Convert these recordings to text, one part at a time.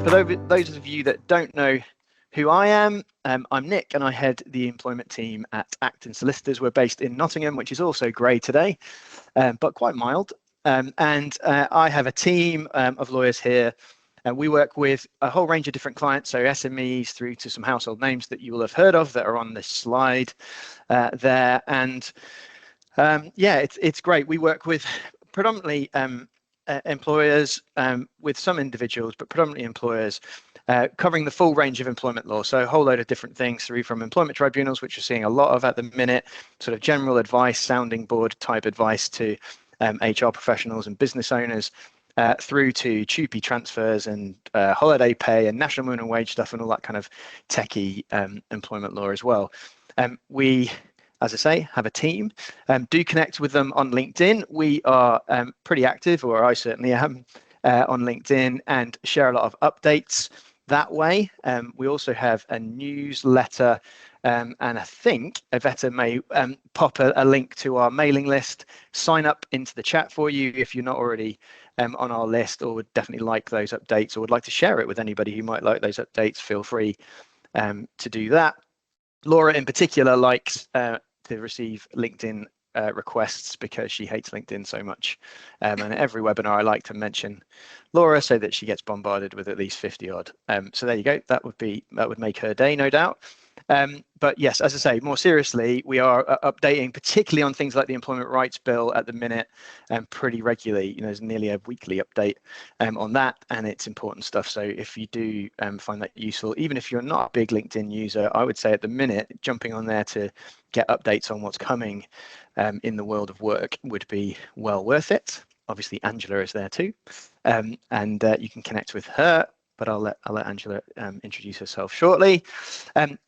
For those of you that don't know who I am, I'm Nick and I head the employment team at Acton Solicitors. We're based in Nottingham, which is also grey today, but quite mild. I have a team of lawyers here, and we work with a whole range of different clients, so SMEs through to some household names that you will have heard of that are on this slide there. And yeah, it's great. We work with predominantly employers, with some individuals, but predominantly employers, covering the full range of employment law. So a whole load of different things through from employment tribunals, which we're seeing a lot of at the minute, sort of general advice, sounding board type advice to HR professionals and business owners, through to TUPE transfers and holiday pay and national minimum wage stuff and all that kind of techie employment law as well. We, as I say, have a team. Do connect with them on LinkedIn. We are pretty active, or I certainly am, on LinkedIn, and share a lot of updates that way. We also have a newsletter, and I think Iveta may pop a link to our mailing list. Sign up into the chat for you if you're not already on our list, or would definitely like those updates, or would like to share it with anybody who might like those updates. Feel free to do that. Laura in particular likes to receive LinkedIn requests because she hates LinkedIn so much. And every webinar I like to mention Laura so that she gets bombarded with at least 50 odd. So there you go. That would make her day, no doubt. But yes, as I say, more seriously, we are updating, particularly on things like the Employment Rights Bill at the minute, pretty regularly. You know, there's nearly a weekly update on that, and it's important stuff. So if you do find that useful, even if you're not a big LinkedIn user, I would say at the minute, jumping on there to get updates on what's coming in the world of work would be well worth it. Obviously, Angela is there too, and you can connect with her. But I'll let Angela introduce herself shortly.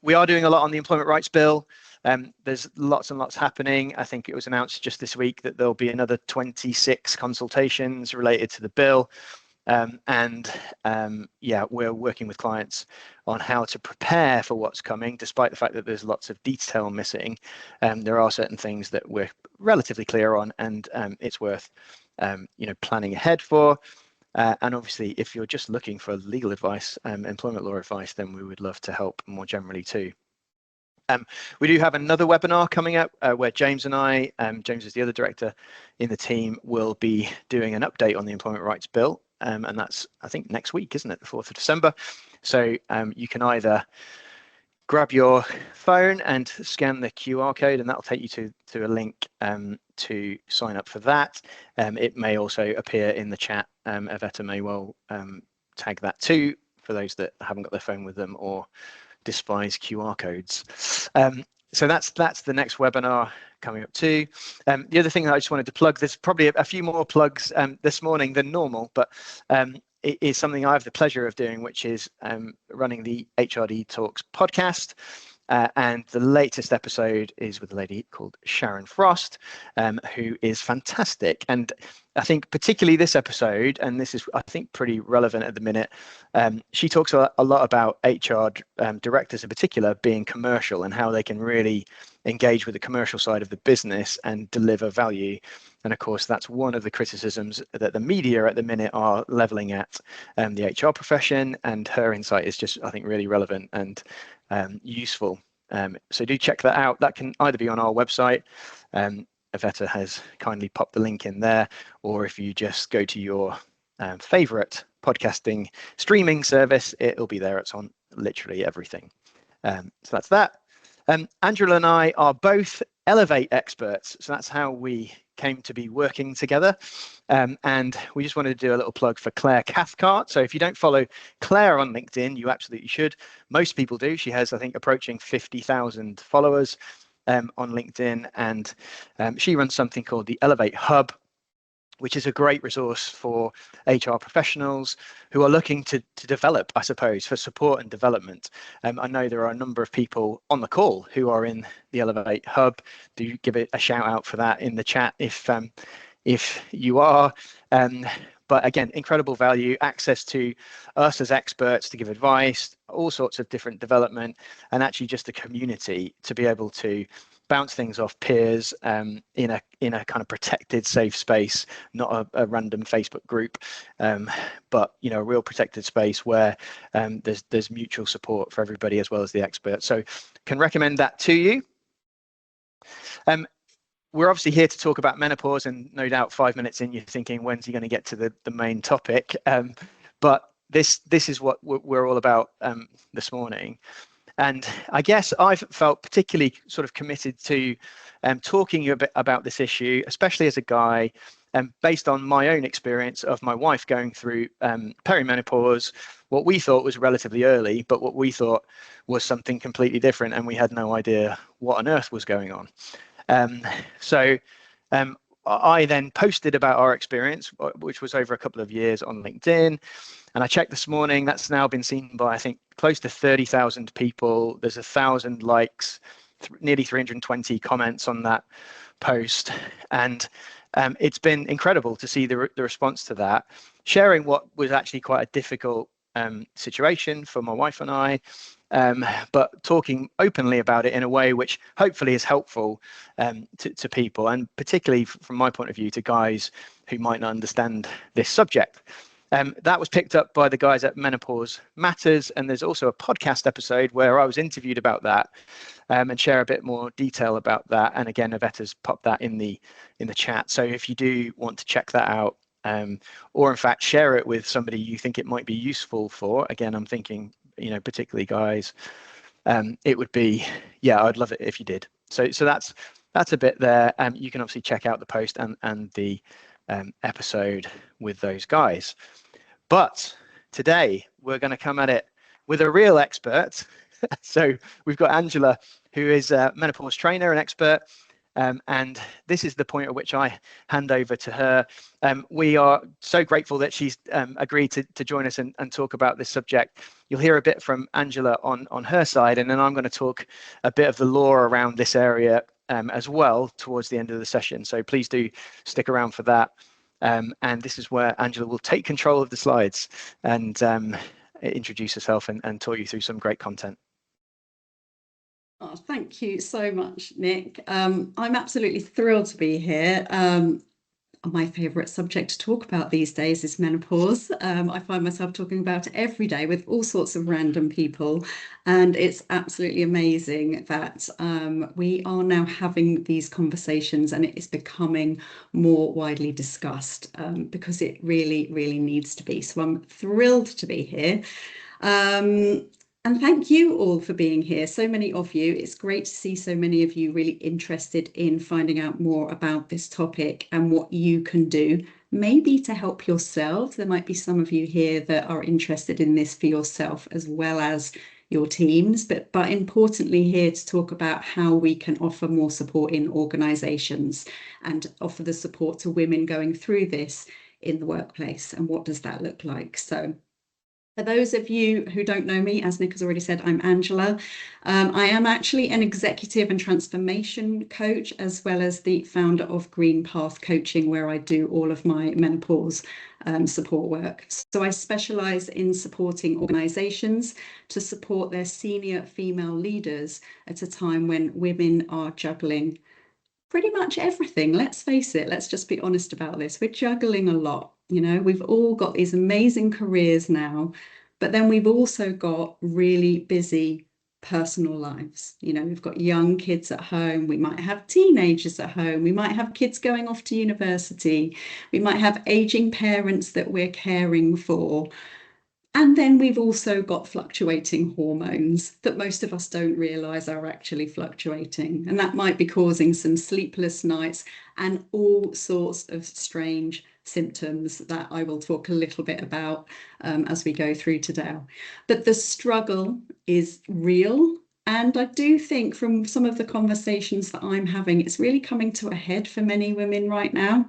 We are doing a lot on the Employment Rights Bill. There's lots and lots happening. I think it was announced just this week that there'll be another 26 consultations related to the bill. Yeah, we're working with clients on how to prepare for what's coming, despite the fact that there's lots of detail missing. There are certain things that we're relatively clear on, and it's worth planning ahead for. And obviously, if you're just looking for legal advice, employment law advice, then we would love to help more generally too. We do have another webinar coming up where James and I, James is the other director in the team, will be doing an update on the Employment Rights Bill. And that's, I think, next week, isn't it? The 4th of December. So you can either grab your phone and scan the QR code, and that'll take you to a link to sign up for that. It may also appear in the chat. Iveta may well tag that too for those that haven't got their phone with them or despise QR codes. So that's the next webinar coming up too. The other thing that I just wanted to plug, there's probably a few more plugs this morning than normal, but it is something I have the pleasure of doing, which is running the HRD Talks podcast. And the latest episode is with a lady called Sharon Frost, who is fantastic. And I think particularly this episode, and this is, I think, pretty relevant at the minute, she talks a lot about HR directors in particular being commercial and how they can really engage with the commercial side of the business and deliver value. And of course, that's one of the criticisms that the media at the minute are leveling at the HR profession, and her insight is just, I think, really relevant and useful. So do check that out. That can either be on our website. Iveta has kindly popped the link in there, or if you just go to your favorite podcasting streaming service, it'll be there. It's on literally everything. So that's that. Angela and I are both Elevate experts, so that's how we came to be working together. And we just wanted to do a little plug for Claire Cathcart. So if you don't follow Claire on LinkedIn, you absolutely should. Most people do. She has, I think, approaching 50,000 followers on LinkedIn, and she runs something called the Elevate Hub, which is a great resource for HR professionals who are looking to develop, I suppose, for support and development. I know there are a number of people on the call who are in the Elevate Hub. Do give it a shout out for that in the chat if you are. But again, incredible value, access to us as experts to give advice, all sorts of different development, and actually just a community to be able to bounce things off peers in a kind of protected, safe space, not a random Facebook group, but a real protected space where there's mutual support for everybody as well as the expert. So can recommend that to you. We're obviously here to talk about menopause, and no doubt 5 minutes in you're thinking, when's he going to get to the main topic? But this is what we're all about this morning. And I guess I've felt particularly sort of committed to talking a bit about this issue, especially as a guy, based on my own experience of my wife going through perimenopause, what we thought was relatively early, but what we thought was something completely different, and we had no idea what on earth was going on. So I then posted about our experience, which was over a couple of years, on LinkedIn. And I checked this morning, that's now been seen by, I think, close to 30,000 people. There's 1,000 likes, nearly 320 comments on that post. And it's been incredible to see the response to that, sharing what was actually quite a difficult situation for my wife and I, but talking openly about it in a way which hopefully is helpful to people, and particularly from my point of view to guys who might not understand this subject. That was picked up by the guys at Menopause Matters, and there's also a podcast episode where I was interviewed about that, and share a bit more detail about that. And again, Yvette's popped that in the chat. So if you do want to check that out, or in fact share it with somebody you think it might be useful for, again, I'm thinking, particularly guys, it would be, I'd love it if you did. So that's a bit there. You can obviously check out the post and the episode with those guys. But today we're going to come at it with a real expert. So we've got Angela, who is a menopause trainer and expert. And this is the point at which I hand over to her. We are so grateful that she's agreed to join us and talk about this subject. You'll hear a bit from Angela on her side, and then I'm going to talk a bit of the law around this area as well towards the end of the session. So please do stick around for that. And this is where Angela will take control of the slides and introduce herself and talk you through some great content. Oh, thank you so much, Nick. I'm absolutely thrilled to be here. My favourite subject to talk about these days is menopause. I find myself talking about it every day with all sorts of random people, and it's absolutely amazing that we are now having these conversations, and it is becoming more widely discussed because it really, really needs to be. So I'm thrilled to be here. And thank you all for being here, so many of you. It's great to see so many of you really interested in finding out more about this topic and what you can do, maybe to help yourselves. There might be some of you here that are interested in this for yourself as well as your teams, but importantly here to talk about how we can offer more support in organisations and offer the support to women going through this in the workplace, and what does that look like. So for those of you who don't know me, as Nick has already said, I'm Angela. I am actually an executive and transformation coach, as well as the founder of Green Path Coaching, where I do all of my menopause support work. So I specialise in supporting organisations to support their senior female leaders at a time when women are juggling pretty much everything. Let's face it, let's just be honest about this. We're juggling a lot. We've all got these amazing careers now, but then we've also got really busy personal lives. We've got young kids at home. We might have teenagers at home. We might have kids going off to university. We might have aging parents that we're caring for. And then we've also got fluctuating hormones that most of us don't realise are actually fluctuating. And that might be causing some sleepless nights and all sorts of strange symptoms that I will talk a little bit about as we go through today. But the struggle is real. And I do think from some of the conversations that I'm having, it's really coming to a head for many women right now.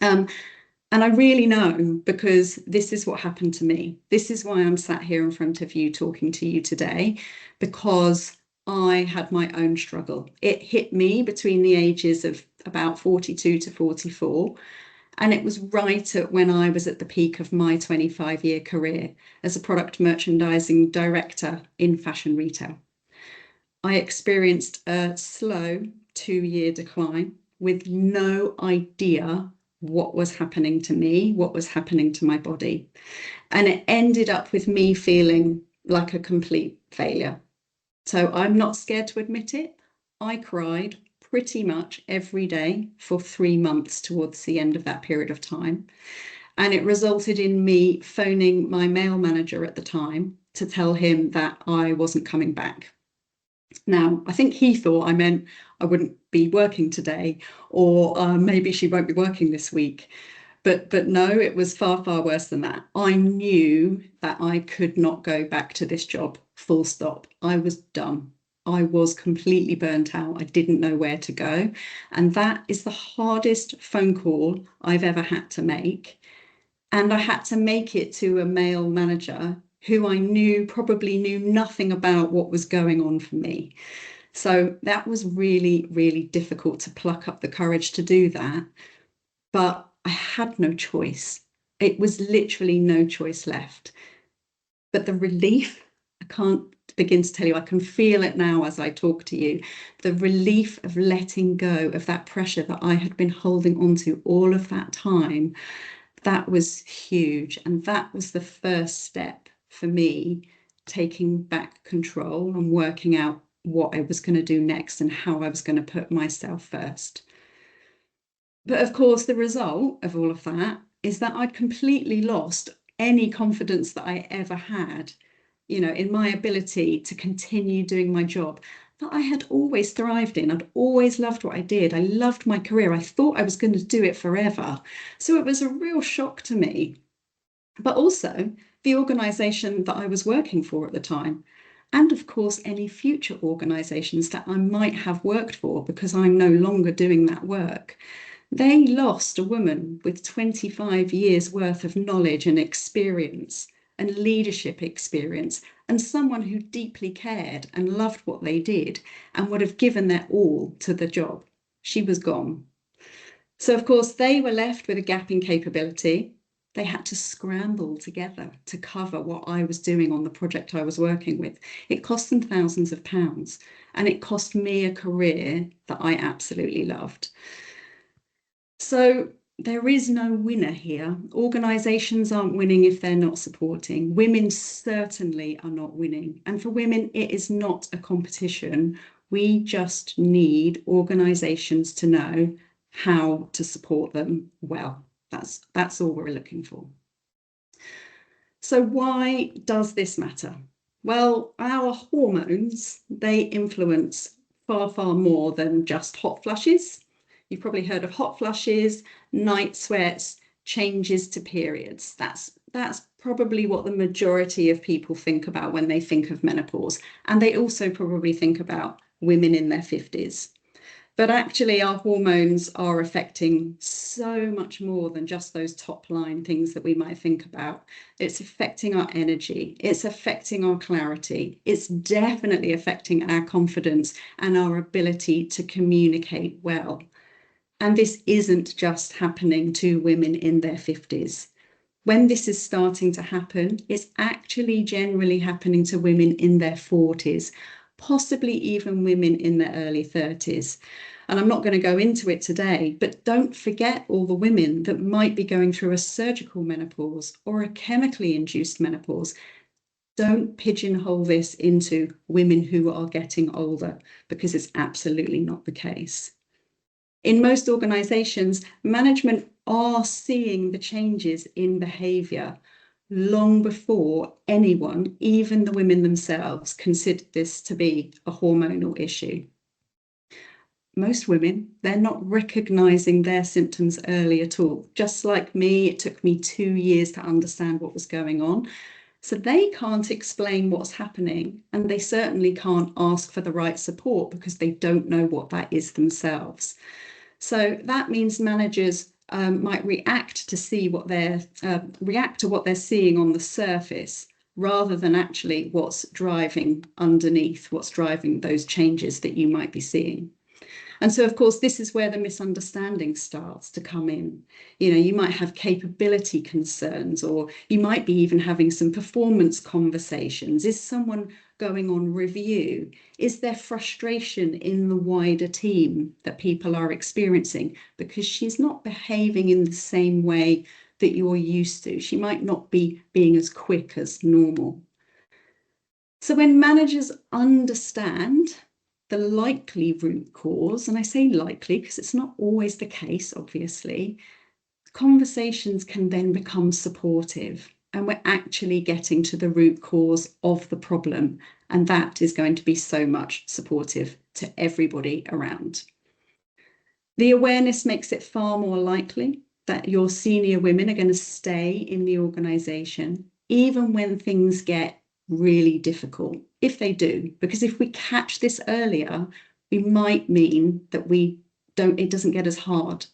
And I really know, because this is what happened to me. This is why I'm sat here in front of you talking to you today, because I had my own struggle. It hit me between the ages of about 42 to 44. And it was right at when I was at the peak of my 25-year career as a product merchandising director in fashion retail. I experienced a slow 2-year decline with no idea what was happening to me, what was happening to my body. And it ended up with me feeling like a complete failure. So I'm not scared to admit it. I cried pretty much every day for 3 months towards the end of that period of time. And it resulted in me phoning my male manager at the time to tell him that I wasn't coming back. Now, I think he thought I meant I wouldn't be working today, or maybe she won't be working this week. But no, it was far, far worse than that. I knew that I could not go back to this job, full stop. I was done. I was completely burnt out. I didn't know where to go. And that is the hardest phone call I've ever had to make. And I had to make it to a male manager who I knew probably knew nothing about what was going on for me. So that was really, really difficult to pluck up the courage to do that. But I had no choice. It was literally no choice left. But the relief, I can't begin to tell you, I can feel it now as I talk to you. The relief of letting go of that pressure that I had been holding on to all of that time, that was huge. And that was the first step for me, taking back control and working out what I was going to do next and how I was going to put myself first. But of course, the result of all of that is that I'd completely lost any confidence that I ever had, in my ability to continue doing my job that I had always thrived in. I'd always loved what I did. I loved my career. I thought I was going to do it forever. So it was a real shock to me. But also the organisation that I was working for at the time. And of course, any future organisations that I might have worked for because I'm no longer doing that work. They lost a woman with 25 years worth of knowledge and experience and leadership experience, and someone who deeply cared and loved what they did and would have given their all to the job. She was gone. So, of course, they were left with a gap in capability. They had to scramble together to cover what I was doing on the project I was working with. It cost them thousands of pounds, and it cost me a career that I absolutely loved. So there is no winner here. Organisations aren't winning if they're not supporting. Women certainly are not winning. And for women, it is not a competition. We just need organisations to know how to support them well. That's all we're looking for. So why does this matter? Well, our hormones, they influence far, far more than just hot flushes. You've probably heard of hot flushes, night sweats, changes to periods. That's probably what the majority of people think about when they think of menopause. And they also probably think about women in their 50s. But actually, our hormones are affecting so much more than just those top line things that we might think about. It's affecting our energy. It's affecting our clarity. It's definitely affecting our confidence and our ability to communicate well. And this isn't just happening to women in their 50s. When this is starting to happen, it's actually generally happening to women in their 40s, possibly even women in their early 30s. And I'm not going to go into it today, but don't forget all the women that might be going through a surgical menopause or a chemically induced menopause. Don't pigeonhole this into women who are getting older, because it's absolutely not the case. In most organisations, management are seeing the changes in behaviour long before anyone, even the women themselves, considered this to be a hormonal issue. Most women, they're not recognising their symptoms early at all. Just like me, it took me 2 years to understand what was going on. So they can't explain what's happening, and they certainly can't ask for the right support because they don't know what that is themselves. So that means managers might react to what they're seeing on the surface, rather than actually what's driving underneath, what's driving those changes that you might be seeing. And so, of course, this is where the misunderstanding starts to come in. You might have capability concerns, or you might be even having some performance conversations. Is someone going on review? Is there frustration in the wider team that people are experiencing because she's not behaving in the same way that you're used to? She might not be being as quick as normal. So when managers understand the likely root cause, and I say likely because it's not always the case, obviously, conversations can then become supportive, and we're actually getting to the root cause of the problem, and that is going to be so much supportive to everybody around. The awareness makes it far more likely that your senior women are going to stay in the organisation, even when things get really difficult, if they do, because if we catch this earlier, we might mean that it doesn't get as hard.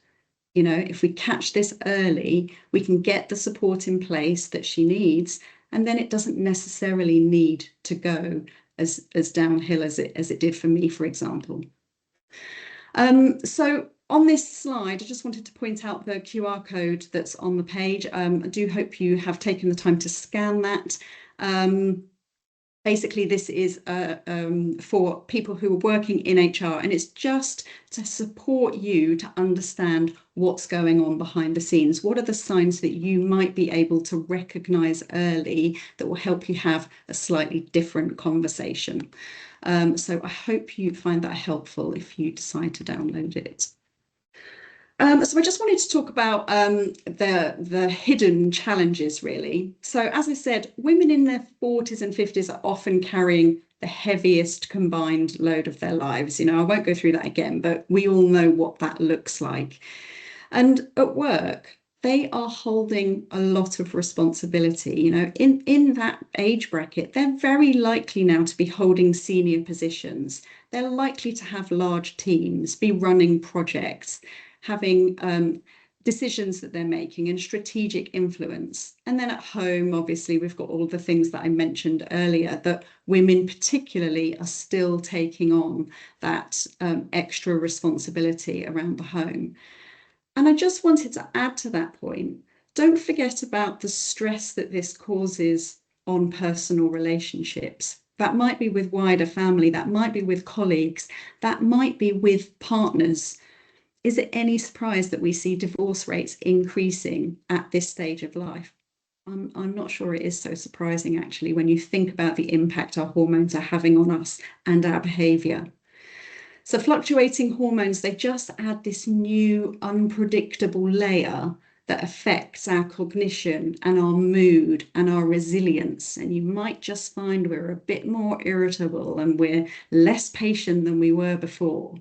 You know, if we catch this early, we can get the support in place that she needs, and then it doesn't necessarily need to go as downhill as it did for me, for example. So on this slide, I just wanted to point out the QR code that's on the page. I do hope you have taken the time to scan that. Basically, this is for people who are working in HR, and it's just to support you to understand what's going on behind the scenes. What are the signs that you might be able to recognise early that will help you have a slightly different conversation? So I hope you find that helpful if you decide to download it. So I just wanted to talk about the hidden challenges, really. So as I said, women in their 40s and 50s are often carrying the heaviest combined load of their lives. You know, I won't go through that again, but we all know what that looks like. And at work, they are holding a lot of responsibility. You know, in that age bracket, they're very likely now to be holding senior positions. They're likely to have large teams, be running projects, having decisions that they're making and strategic influence. And then at home, obviously, we've got all the things that I mentioned earlier, that women particularly are still taking on that extra responsibility around the home. And I just wanted to add to that point, don't forget about the stress that this causes on personal relationships. That might be with wider family, that might be with colleagues, that might be with partners. Is it any surprise that we see divorce rates increasing at this stage of life? I'm not sure it is so surprising, actually, when you think about the impact our hormones are having on us and our behaviour. So fluctuating hormones, they just add this new unpredictable layer that affects our cognition and our mood and our resilience. And you might just find we're a bit more irritable and we're less patient than we were before.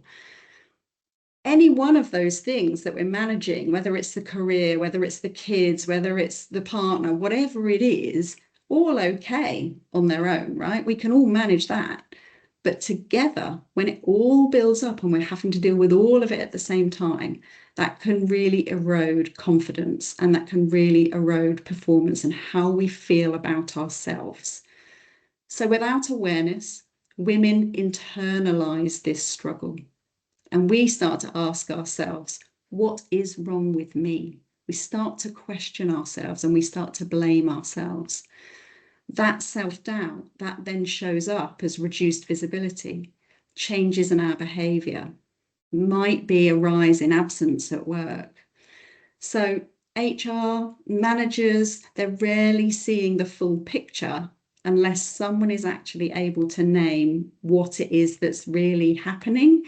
Any one of those things that we're managing, whether it's the career, whether it's the kids, whether it's the partner, whatever it is, all okay on their own, right? We can all manage that. But together, when it all builds up and we're having to deal with all of it at the same time, that can really erode confidence, and that can really erode performance and how we feel about ourselves. So without awareness, women internalize this struggle. And we start to ask ourselves, what is wrong with me? We start to question ourselves and we start to blame ourselves. That self-doubt, that then shows up as reduced visibility, changes in our behaviour, might be a rise in absence at work. So HR managers, they're rarely seeing the full picture unless someone is actually able to name what it is that's really happening.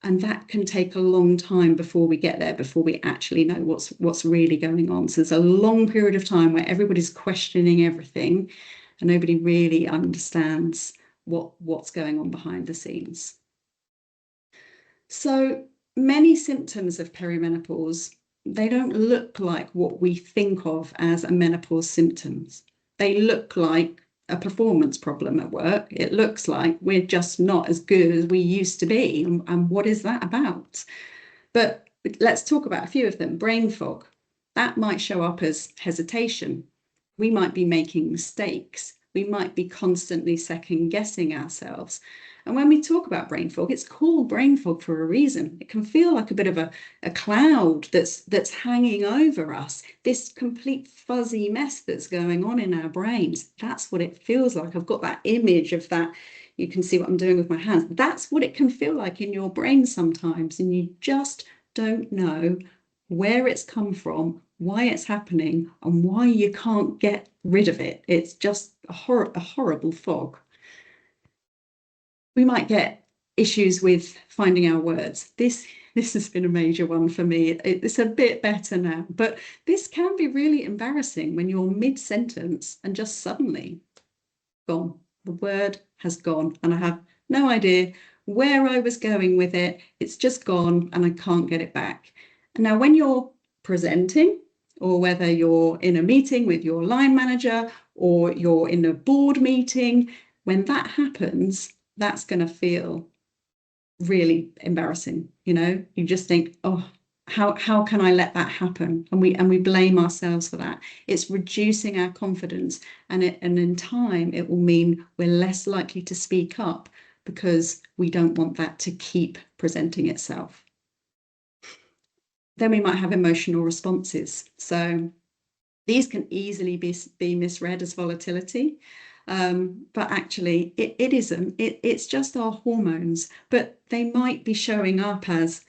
And that can take a long time before we get there, before we actually know what's really going on. So there's a long period of time where everybody's questioning everything and nobody really understands what's going on behind the scenes. So many symptoms of perimenopause, they don't look like what we think of as a menopause symptoms. They look like a performance problem at work. It looks like we're just not as good as we used to be. And what is that about? But let's talk about a few of them. Brain fog. That might show up as hesitation. We might be making mistakes. We might be constantly second guessing ourselves. And when we talk about brain fog, it's called brain fog for a reason. It can feel like a bit of a cloud that's hanging over us, this complete fuzzy mess that's going on in our brains. That's what it feels like. I've got that image of that. You can see what I'm doing with my hands. That's what it can feel like in your brain sometimes, and you just don't know where it's come from, why it's happening, and why you can't get rid of it. It's just a horrible fog. We might get issues with finding our words. This has been a major one for me. It's a bit better now, but this can be really embarrassing when you're mid-sentence and just suddenly gone. The word has gone, and I have no idea where I was going with it. It's just gone, and I can't get it back. And now when you're presenting, or whether you're in a meeting with your line manager, or you're in a board meeting, when that happens, that's going to feel really embarrassing. You just think, oh, how can I let that happen? And we blame ourselves for that. It's reducing our confidence, and in time it will mean we're less likely to speak up because we don't want that to keep presenting itself. Then we might have emotional responses. So these can easily be misread as volatility. But actually it isn't. It's just our hormones, but they might be showing up as,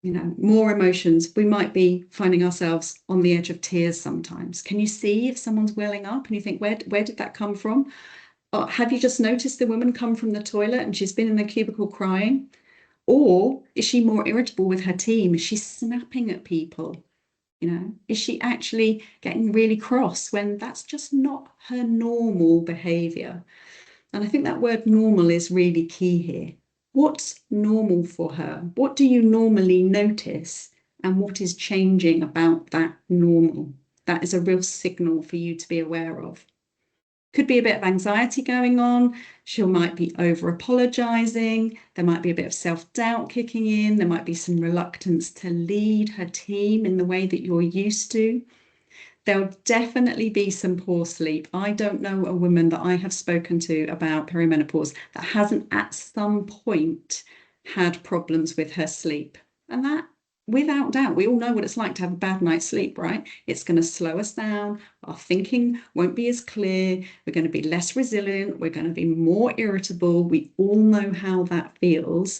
more emotions. We might be finding ourselves on the edge of tears sometimes. Can you see if someone's welling up and you think, where did that come from? Or have you just noticed the woman come from the toilet and she's been in the cubicle crying? Or is she more irritable with her team? Is she snapping at people? Is she actually getting really cross when that's just not her normal behavior? And I think that word normal is really key here. What's normal for her? What do you normally notice? And what is changing about that normal? That is a real signal for you to be aware of. Could be a bit of anxiety going on. She might be over apologizing. There might be a bit of self-doubt kicking in. There might be some reluctance to lead her team in the way that you're used to. There'll definitely be some poor sleep. I don't know a woman that I have spoken to about perimenopause that hasn't at some point had problems with her sleep. And that, without doubt, we all know what it's like to have a bad night's sleep, right? It's going to slow us down. Our thinking won't be as clear. We're going to be less resilient. We're going to be more irritable. We all know how that feels.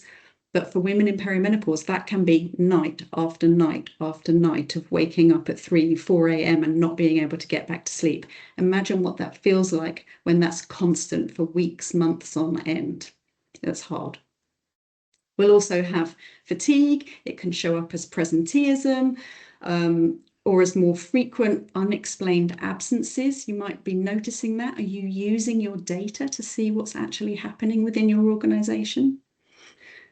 But for women in perimenopause, that can be night after night after night of waking up at 3, 4 a.m. and not being able to get back to sleep. Imagine what that feels like when that's constant for weeks, months on end. That's hard. We'll also have fatigue. It can show up as presenteeism, or as more frequent unexplained absences. You might be noticing that. Are you using your data to see what's actually happening within your organisation?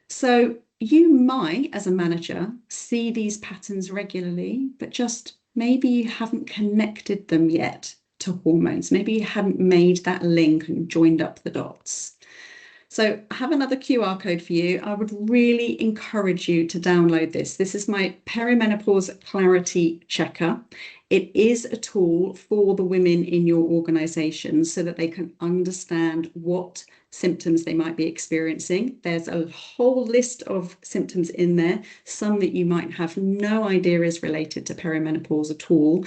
So you might, as a manager, see these patterns regularly, but just maybe you haven't connected them yet to hormones. Maybe you hadn't made that link and joined up the dots. So I have another QR code for you. I would really encourage you to download this. This is my Perimenopause Clarity Checker. It is a tool for the women in your organisation so that they can understand what symptoms they might be experiencing. There's a whole list of symptoms in there, some that you might have no idea is related to perimenopause at all.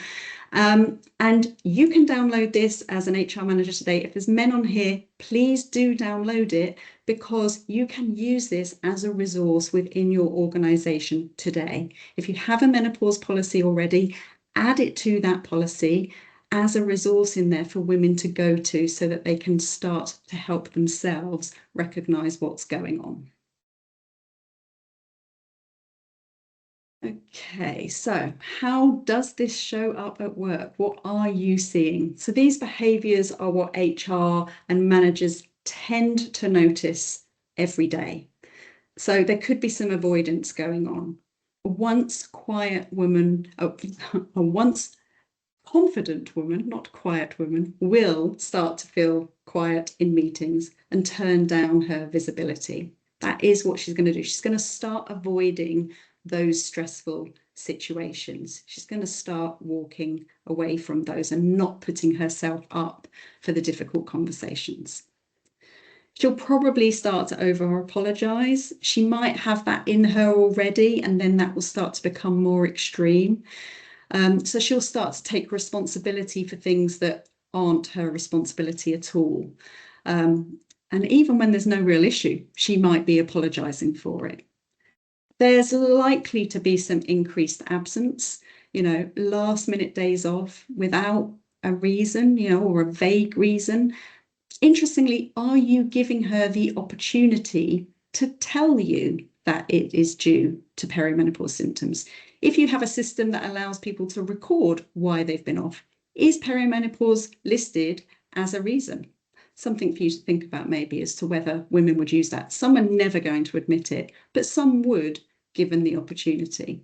And you can download this as an HR manager today. If there's men on here, please do download it, because you can use this as a resource within your organisation today. If you have a menopause policy already, add it to that policy as a resource in there for women to go to so that they can start to help themselves recognise what's going on. Okay, so how does this show up at work? What are you seeing? So these behaviours are what HR and managers tend to notice every day. So there could be some avoidance going on. A once quiet woman, a once confident woman, not quiet woman, will start to feel quiet in meetings and turn down her visibility. That is what she's going to do. She's going to start avoiding those stressful situations. She's going to start walking away from those and not putting herself up for the difficult conversations. She'll probably start to over apologize. She might have that in her already, and then that will start to become more extreme. So she'll start to take responsibility for things that aren't her responsibility at all. And even when there's no real issue, she might be apologizing for it. There's likely to be some increased absence, last minute days off without a reason, or a vague reason. Interestingly, are you giving her the opportunity to tell you that it is due to perimenopause symptoms? If you have a system that allows people to record why they've been off, is perimenopause listed as a reason? Something for you to think about maybe as to whether women would use that. Some are never going to admit it, but some would, given the opportunity.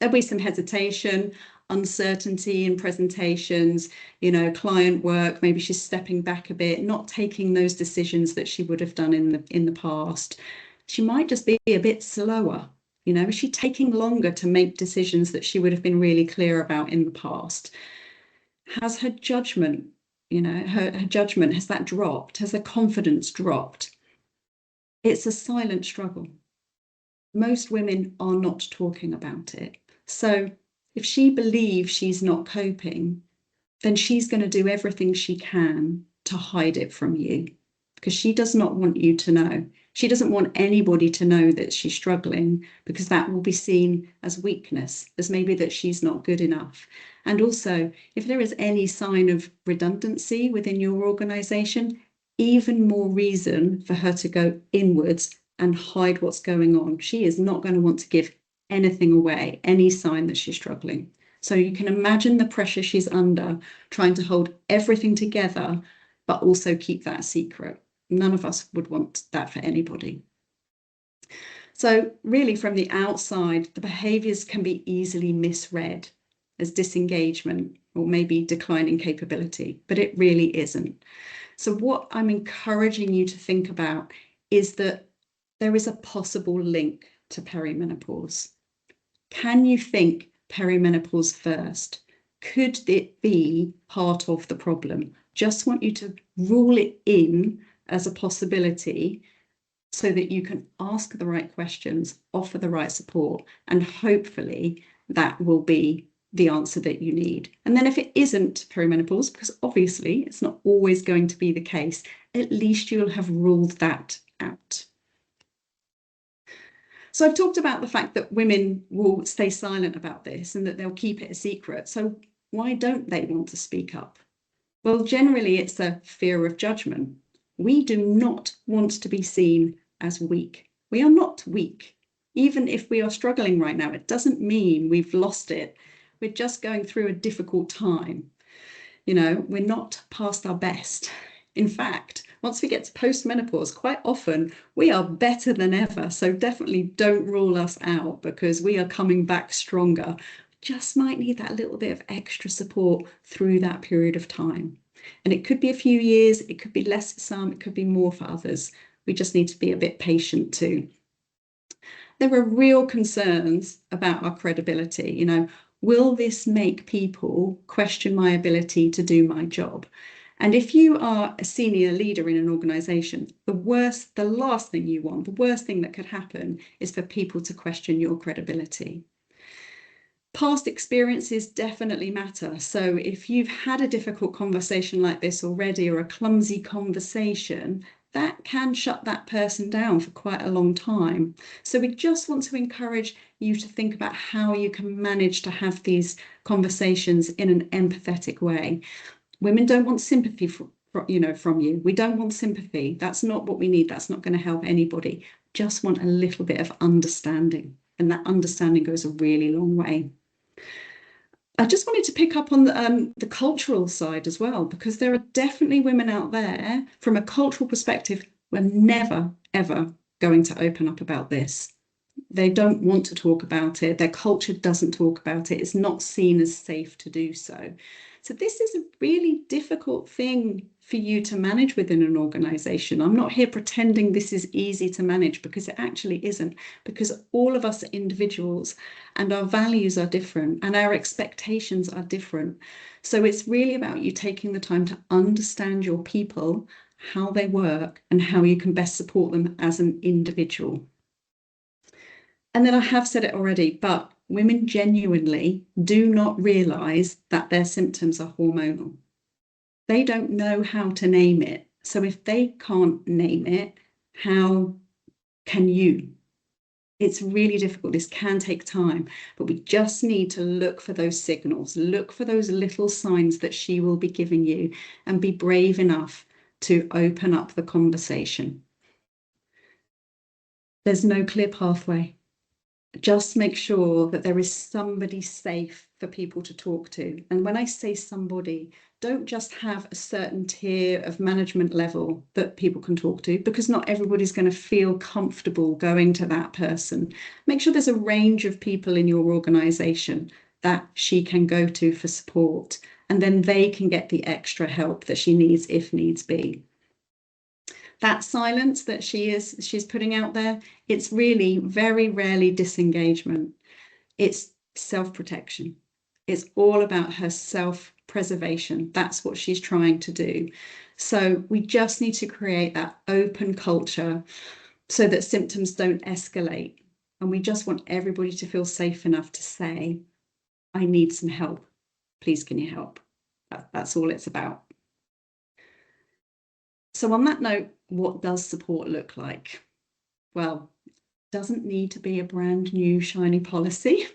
There'll be some hesitation, uncertainty in presentations, client work, maybe she's stepping back a bit, not taking those decisions that she would have done in the past. She might just be a bit slower. Is she taking longer to make decisions that she would have been really clear about in the past? Has her judgment, her judgment, has that dropped? Has her confidence dropped? It's a silent struggle. Most women are not talking about it. So if she believes she's not coping, then she's going to do everything she can to hide it from you, because she does not want you to know. She doesn't want anybody to know that she's struggling, because that will be seen as weakness, as maybe that she's not good enough. And also, if there is any sign of redundancy within your organisation, even more reason for her to go inwards and hide what's going on. She is not going to want to give anything away, any sign that she's struggling. So you can imagine the pressure she's under, trying to hold everything together, but also keep that secret. None of us would want that for anybody. So really, from the outside, the behaviours can be easily misread as disengagement or maybe declining capability, but it really isn't. So what I'm encouraging you to think about is that there is a possible link to perimenopause. Can you think perimenopause first? Could it be part of the problem? Just want you to rule it in as a possibility so that you can ask the right questions, offer the right support, and hopefully that will be the answer that you need. And then if it isn't perimenopause, because obviously it's not always going to be the case, at least you'll have ruled that out. So I've talked about the fact that women will stay silent about this and that they'll keep it a secret. So why don't they want to speak up? Well, generally it's a fear of judgment. We do not want to be seen as weak. We are not weak. Even if we are struggling right now, it doesn't mean we've lost it. We're just going through a difficult time. We're not past our best. In fact, once we get to post-menopause, quite often we are better than ever. So definitely don't rule us out, because we are coming back stronger. Just might need that little bit of extra support through that period of time. And it could be a few years, it could be less for some, it could be more for others. We just need to be a bit patient too. There are real concerns about our credibility. Will this make people question my ability to do my job? And if you are a senior leader in an organisation, the last thing you want, the worst thing that could happen is for people to question your credibility. Past experiences definitely matter. So if you've had a difficult conversation like this already, or a clumsy conversation, that can shut that person down for quite a long time. So we just want to encourage you to think about how you can manage to have these conversations in an empathetic way. Women don't want sympathy from you. We don't want sympathy. That's not what we need. That's not going to help anybody. Just want a little bit of understanding. And that understanding goes a really long way. I just wanted to pick up on the cultural side as well, because there are definitely women out there, from a cultural perspective, who are never, ever going to open up about this. They don't want to talk about it. Their culture doesn't talk about it. It's not seen as safe to do so. So this is a really difficult thing for you to manage within an organisation. I'm not here pretending this is easy to manage, because it actually isn't, because all of us are individuals and our values are different and our expectations are different. So it's really about you taking the time to understand your people, how they work, and how you can best support them as an individual. And then I have said it already, but women genuinely do not realise that their symptoms are hormonal. They don't know how to name it. So if they can't name it, how can you? It's really difficult. This can take time, but we just need to look for those signals, look for those little signs that she will be giving you, and be brave enough to open up the conversation. There's no clear pathway. Just make sure that there is somebody safe for people to talk to. And when I say somebody, don't just have a certain tier of management level that people can talk to, because not everybody's going to feel comfortable going to that person. Make sure there's a range of people in your organisation that she can go to for support, and then they can get the extra help that she needs if needs be. That silence that she's putting out there, it's really very rarely disengagement. It's self-protection. It's all about her self-preservation. That's what she's trying to do. So we just need to create that open culture so that symptoms don't escalate. And we just want everybody to feel safe enough to say, I need some help. Please, can you help? That's all it's about. So on that note, what does support look like? Well, it doesn't need to be a brand new shiny policy,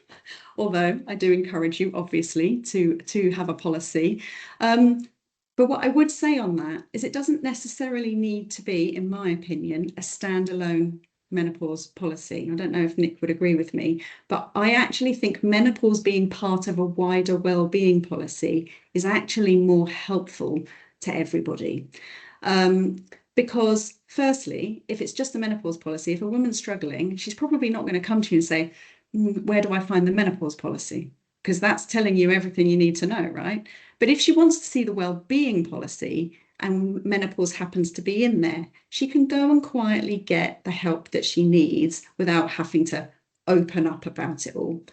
although I do encourage you, obviously, to have a policy. But what I would say on that is it doesn't necessarily need to be, in my opinion, a standalone menopause policy. I don't know if Nic would agree with me, but I actually think menopause being part of a wider well-being policy is actually more helpful to everybody. Because firstly, if it's just a menopause policy, if a woman's struggling, she's probably not going to come to you and say, where do I find the menopause policy? Because that's telling you everything you need to know, right? But if she wants to see the well-being policy and menopause happens to be in there, she can go and quietly get the help that she needs without having to open up about it all.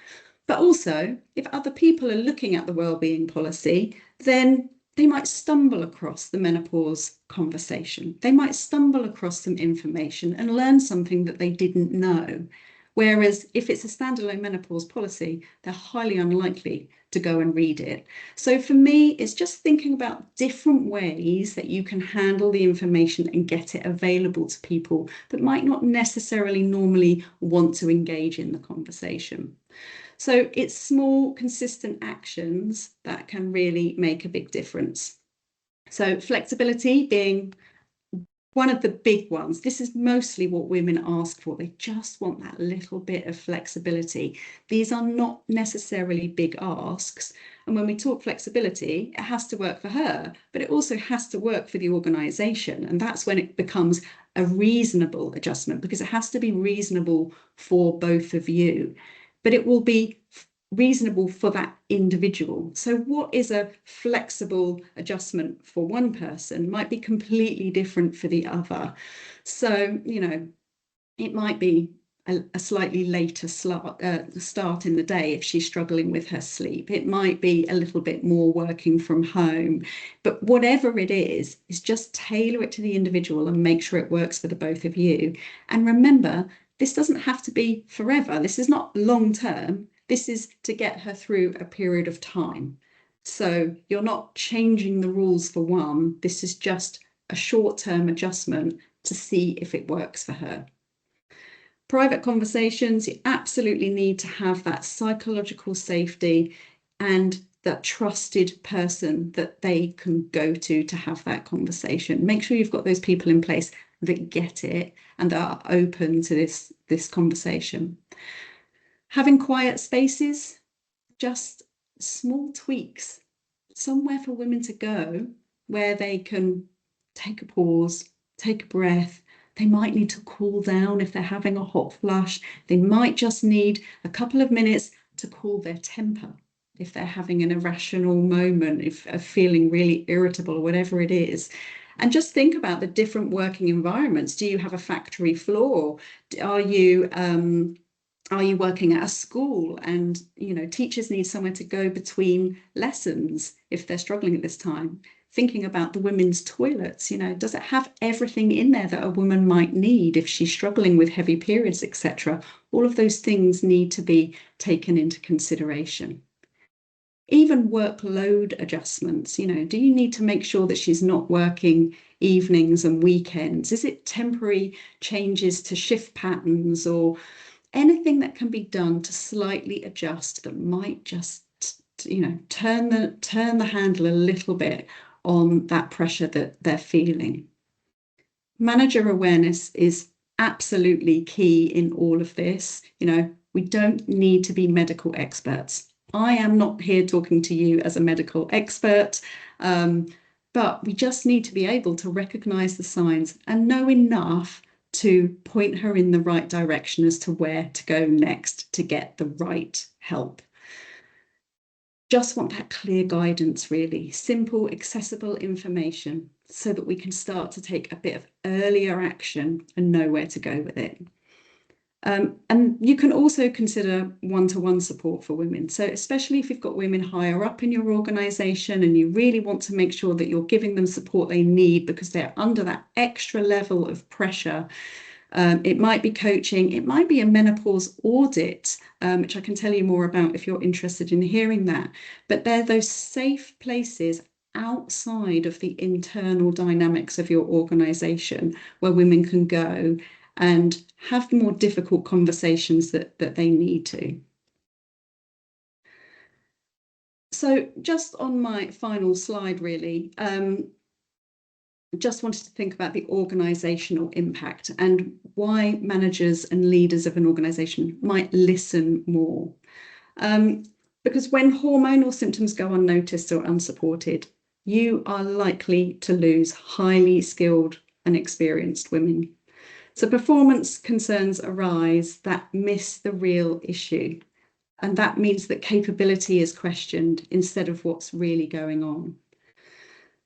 But also, if other people are looking at the well-being policy, then they might stumble across the menopause conversation. They might stumble across some information and learn something that they didn't know. Whereas if it's a standalone menopause policy, they're highly unlikely to go and read it. So for me, it's just thinking about different ways that you can handle the information and get it available to people that might not necessarily normally want to engage in the conversation. So it's small, consistent actions that can really make a big difference. So flexibility being one of the big ones. This is mostly what women ask for. They just want that little bit of flexibility. These are not necessarily big asks. And when we talk flexibility, it has to work for her, but it also has to work for the organisation. And that's when it becomes a reasonable adjustment, because it has to be reasonable for both of you. But it will be reasonable for that individual. So what is a flexible adjustment for one person might be completely different for the other. So, you know, it might be a slightly later start in the day if she's struggling with her sleep. It might be a little bit more working from home. But whatever it is just tailor it to the individual and make sure it works for the both of you. And remember, this doesn't have to be forever. This is not long term. This is to get her through a period of time. So you're not changing the rules for one. This is just a short-term adjustment to see if it works for her. Private conversations, you absolutely need to have that psychological safety and that trusted person that they can go to have that conversation. Make sure you've got those people in place that get it and that are open to this conversation. Having quiet spaces, just small tweaks, somewhere for women to go where they can take a pause, take a breath. They might need to cool down if they're having a hot flush. They might just need a couple of minutes to cool their temper if they're having an irrational moment, if they're feeling really irritable or whatever it is. And just think about the different working environments. Do you have a factory floor? Are you working at a school and, you know, teachers need somewhere to go between lessons if they're struggling at this time? thinking about the women's toilets. You know, does it have everything in there that a woman might need if she's struggling with heavy periods, etc.? All of those things need to be taken into consideration. Even workload adjustments, you know, do you need to make sure that she's not working evenings and weekends? Is it temporary changes to shift patterns or anything that can be done to slightly adjust that might just, you know, turn the handle a little bit on that pressure that they're feeling? Manager awareness is absolutely key in all of this. You know, we don't need to be medical experts. I am not here talking to you as a medical expert, but we just need to be able to recognize the signs and know enough to point her in the right direction as to where to go next to get the right help. Just want that clear guidance, really, simple, accessible information so that we can start to take a bit of earlier action and know where to go with it. And you can also consider one-to-one support for women. So especially if you've got women higher up in your organisation and you really want to make sure that you're giving them support they need because they're under that extra level of pressure. It might be coaching, it might be a menopause audit, which I can tell you more about if you're interested in hearing that. But they're those safe places outside of the internal dynamics of your organisation where women can go and have more difficult conversations that they need to. So just on my final slide, really, just wanted to think about the organisational impact and why managers and leaders of an organisation might listen more. Because when hormonal symptoms go unnoticed or unsupported, you are likely to lose highly skilled and experienced women. So performance concerns arise that miss the real issue. And that means that capability is questioned instead of what's really going on.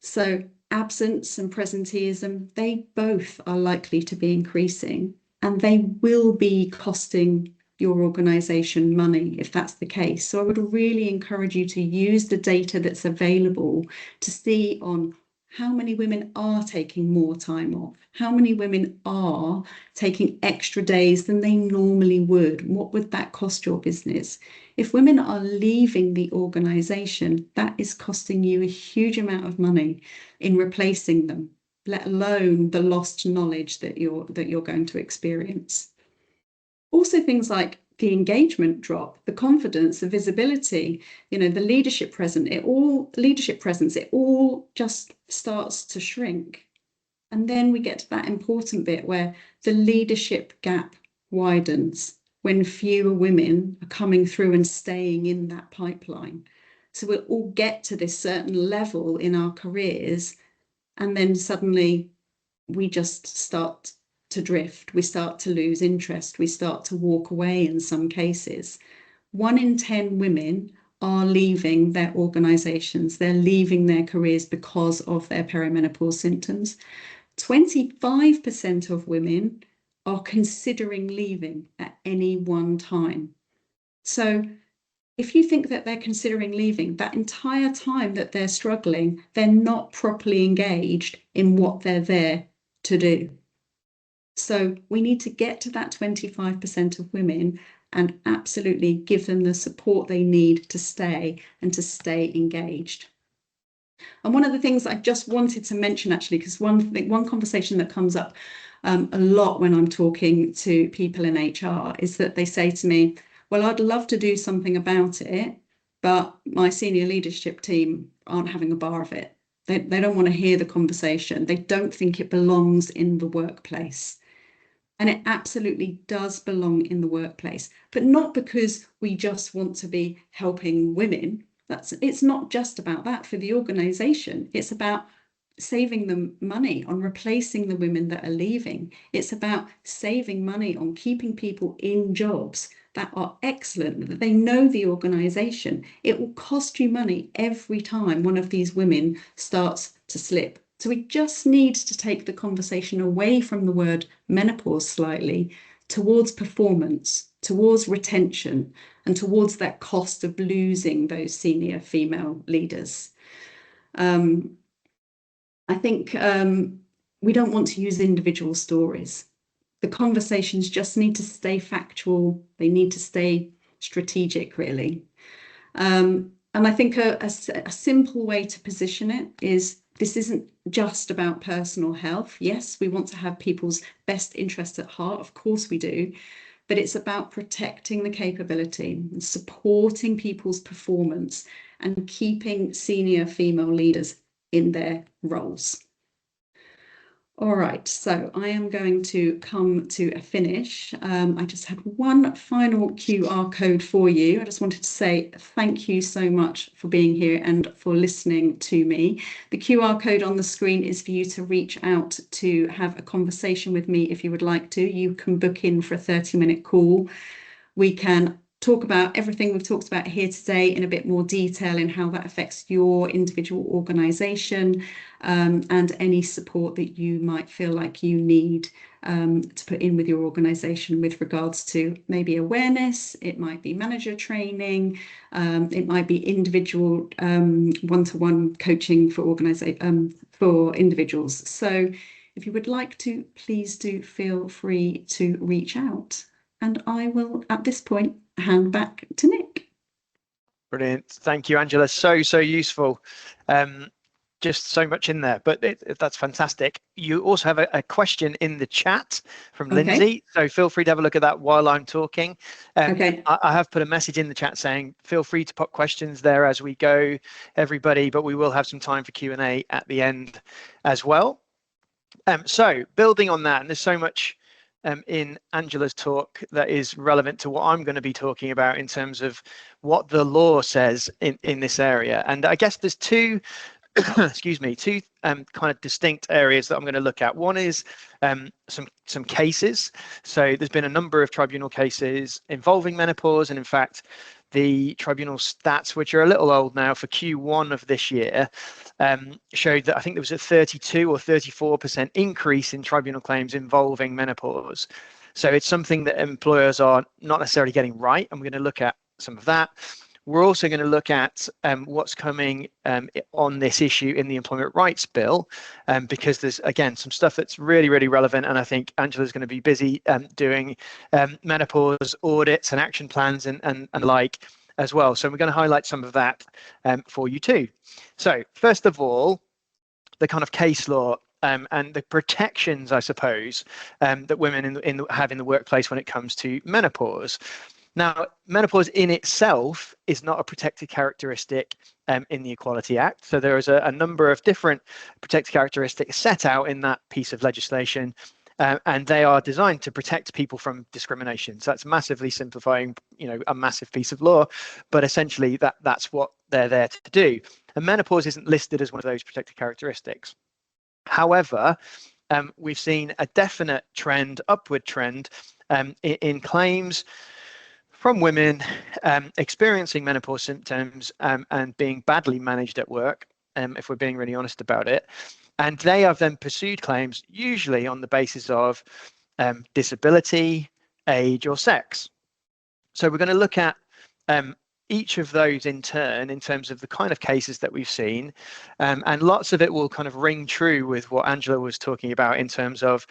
So absence and presenteeism, they both are likely to be increasing and they will be costing your organisation money if that's the case. So I would really encourage you to use the data that's available to see on how many women are taking more time off, how many women are taking extra days than they normally would. What would that cost your business? If women are leaving the organisation, that is costing you a huge amount of money in replacing them, let alone the lost knowledge that you're going to experience. Also things like the engagement drop, the confidence, the visibility, you know, the leadership presence, it all just starts to shrink. And then we get to that important bit where the leadership gap widens when fewer women are coming through and staying in that pipeline. So we'll all get to this certain level in our careers, and then suddenly we just start to drift, we start to lose interest, we start to walk away in some cases. 1 in 10 women are leaving their organisations, they're leaving their careers because of their perimenopause symptoms. 25% of women are considering leaving at any one time. So if you think that they're considering leaving, that entire time that they're struggling, they're not properly engaged in what they're there to do. So we need to get to that 25% of women and absolutely give them the support they need to stay and to stay engaged. And one of the things I just wanted to mention, actually, because one conversation that comes up a lot when I'm talking to people in HR is that they say to me, well, I'd love to do something about it, but my senior leadership team aren't having a bar of it. They don't want to hear the conversation. They don't think it belongs in the workplace. And it absolutely does belong in the workplace, but not because we just want to be helping women. It's not just about that for the organisation. It's about saving them money on replacing the women that are leaving. It's about saving money on keeping people in jobs that are excellent, that they know the organisation. It will cost you money every time one of these women starts to slip. So we just need to take the conversation away from the word menopause slightly towards performance, towards retention, and towards that cost of losing those senior female leaders. I think we don't want to use individual stories. The conversations just need to stay factual. They need to stay strategic, really. And I think a simple way to position it is, this isn't just about personal health. Yes, we want to have people's best interests at heart. Of course we do. But it's about protecting the capability and supporting people's performance and keeping senior female leaders in their roles. All right, so I am going to come to a finish. I just had one final QR code for you. I just wanted to say thank you so much for being here and for listening to me. The QR code on the screen is for you to reach out to have a conversation with me if you would like to. You can book in for a 30-minute call. We can talk about everything we've talked about here today in a bit more detail in how that affects your individual organisation, and any support that you might feel like you need to put in with your organisation with regards to maybe awareness. It might be manager training, it might be individual one-to-one coaching for individuals. So if you would like to, please do feel free to reach out. And I will, at this point, hand back to Nic. Brilliant. Thank you, Angela. So useful. Just so much in there, but that's fantastic. You also have a question in the chat from Lindsay, so feel free to have a look at that while I'm talking. I have put a message in the chat saying feel free to pop questions there as we go, everybody, but we will have some time for Q&A at the end as well. So building on that, and there's so much in Angela's talk that is relevant to what I'm going to be talking about in terms of what the law says in this area. And I guess there's two excuse me, two kind of distinct areas that I'm going to look at. One is some cases. So there's been a number of tribunal cases involving menopause, and in fact the tribunal stats, which are a little old now, for Q1 of this year, showed that I think there was a 32 or 34% increase in tribunal claims involving menopause. So it's something that employers are not necessarily getting right, and we're going to look at some of that. We're also going to look at what's coming on this issue in the Employment Rights Bill, because there's, again, some stuff that's really, really relevant. And I think Angela's going to be busy doing menopause audits and action plans and like as well. So we're going to highlight some of that for you too. So first of all, the kind of case law and the protections, I suppose, that women have in the workplace when it comes to menopause. Now, menopause in itself is not a protected characteristic in the Equality Act. So there is a number of different protected characteristics set out in that piece of legislation, and they are designed to protect people from discrimination. So that's massively simplifying, a massive piece of law, but essentially that's what they're there to do. And menopause isn't listed as one of those protected characteristics. However, we've seen a definite trend, upward trend, in claims from women experiencing menopause symptoms and being badly managed at work, if we're being really honest about it. And they have then pursued claims, usually on the basis of disability, age, or sex. So we're going to look at each of those in turn in terms of the kind of cases that we've seen. And lots of it will kind of ring true with what Angela was talking about in terms of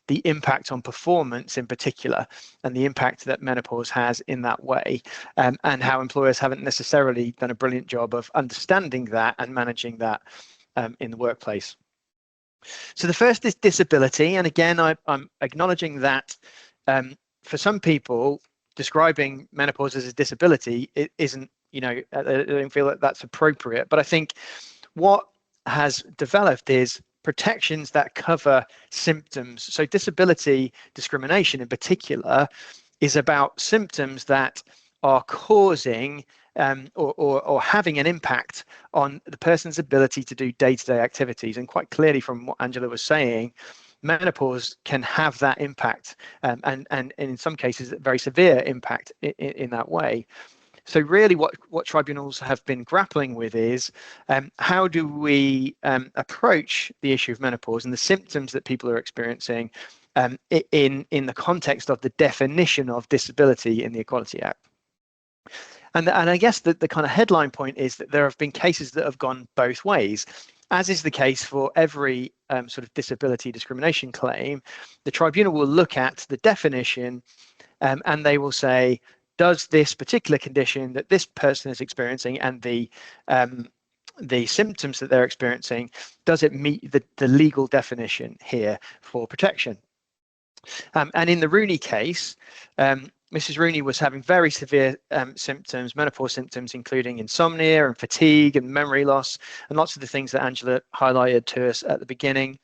the impact on performance in particular, and the impact that menopause has in that way, and how employers haven't necessarily done a brilliant job of understanding that and managing that in the workplace. So the first is disability, and again, I'm acknowledging that for some people, describing menopause as a disability, it isn't, I don't feel that that's appropriate, but I think what has developed is protections that cover symptoms. So disability discrimination in particular is about symptoms that are causing or having an impact on the person's ability to do day-to-day activities. And quite clearly from what Angela was saying, menopause can have that impact, and in some cases, a very severe impact in that way. So really what tribunals have been grappling with is how do we approach the issue of menopause and the symptoms that people are experiencing in the context of the definition of disability in the Equality Act. And I guess that the kind of headline point is that there have been cases that have gone both ways. as is the case for every sort of disability discrimination claim, the tribunal will look at the definition and they will say, does this particular condition that this person is experiencing and the symptoms that they're experiencing, does it meet the legal definition here for protection? And in the Rooney case, Mrs. Rooney was having very severe symptoms, menopause symptoms, including insomnia and fatigue and memory loss, and lots of the things that Angela highlighted to us at the beginning.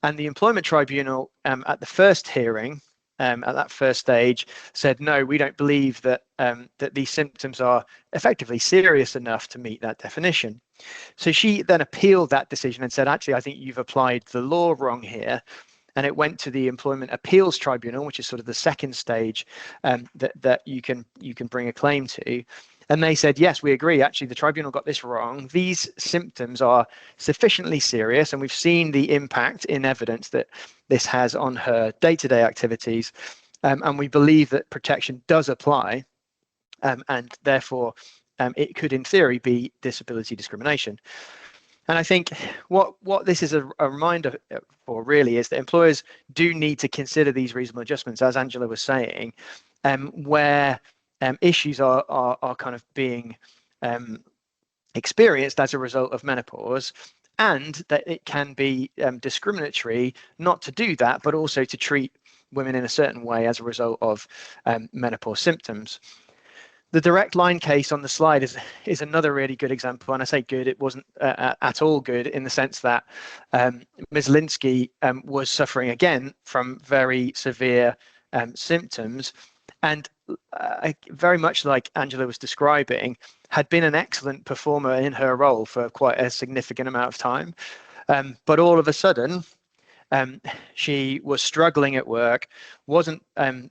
And the Employment Tribunal at the first hearing, at that first stage, said, no, we don't believe that, that these symptoms are effectively serious enough to meet that definition. So she then appealed that decision and said, actually, I think you've applied the law wrong here. And it went to the Employment Appeals Tribunal, which is sort of the second stage that you can bring a claim to. And they said, yes, we agree. Actually, the tribunal got this wrong. These symptoms are sufficiently serious, and we've seen the impact in evidence that this has on her day-to-day activities. And we believe that protection does apply, and therefore it could, in theory, be disability discrimination. And I think what this is a reminder for really is that employers do need to consider these reasonable adjustments, as Angela was saying, where issues are kind of being experienced as a result of menopause, and that it can be discriminatory not to do that, but also to treat women in a certain way as a result of menopause symptoms. The Direct Line case on the slide is another really good example, and I say good, it wasn't at all good in the sense that Ms. Linsky was suffering again from very severe symptoms, and very much like Angela was describing, had been an excellent performer in her role for quite a significant amount of time, but all of a sudden she was struggling at work, wasn't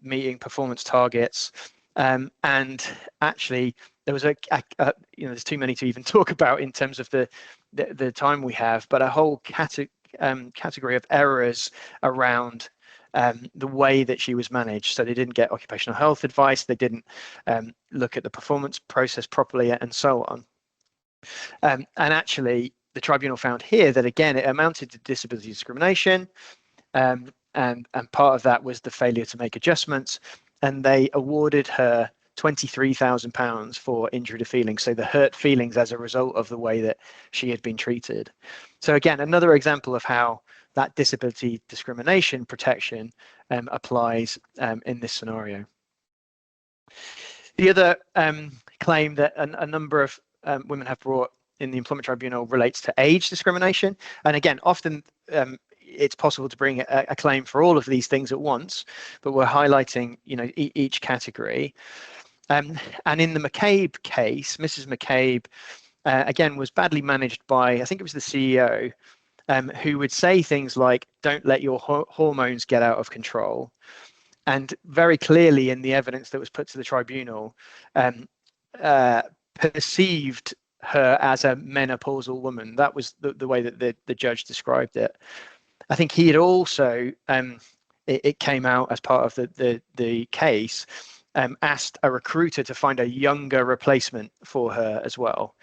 meeting performance targets. And actually, there was there's too many to even talk about in terms of the time we have, but a whole category of errors around the way that she was managed. So they didn't get occupational health advice, they didn't look at the performance process properly, and so on. And actually, the tribunal found here that, again, it amounted to disability discrimination, and part of that was the failure to make adjustments. And they awarded her £23,000 for injury to feelings, so the hurt feelings as a result of the way that she had been treated. So again, another example of how that disability discrimination protection applies in this scenario. The other claim that a number of women have brought in the Employment Tribunal relates to age discrimination. And again, often it's possible to bring a claim for all of these things at once, but we're highlighting, each category. And in the McCabe case, Mrs. McCabe, again, was badly managed by, I think it was the CEO, who would say things like, don't let your hormones get out of control. And very clearly in the evidence that was put to the tribunal, perceived her as a menopausal woman. That was the way that the judge described it. I think he had also, it came out as part of the case, asked a recruiter to find a younger replacement for her as well.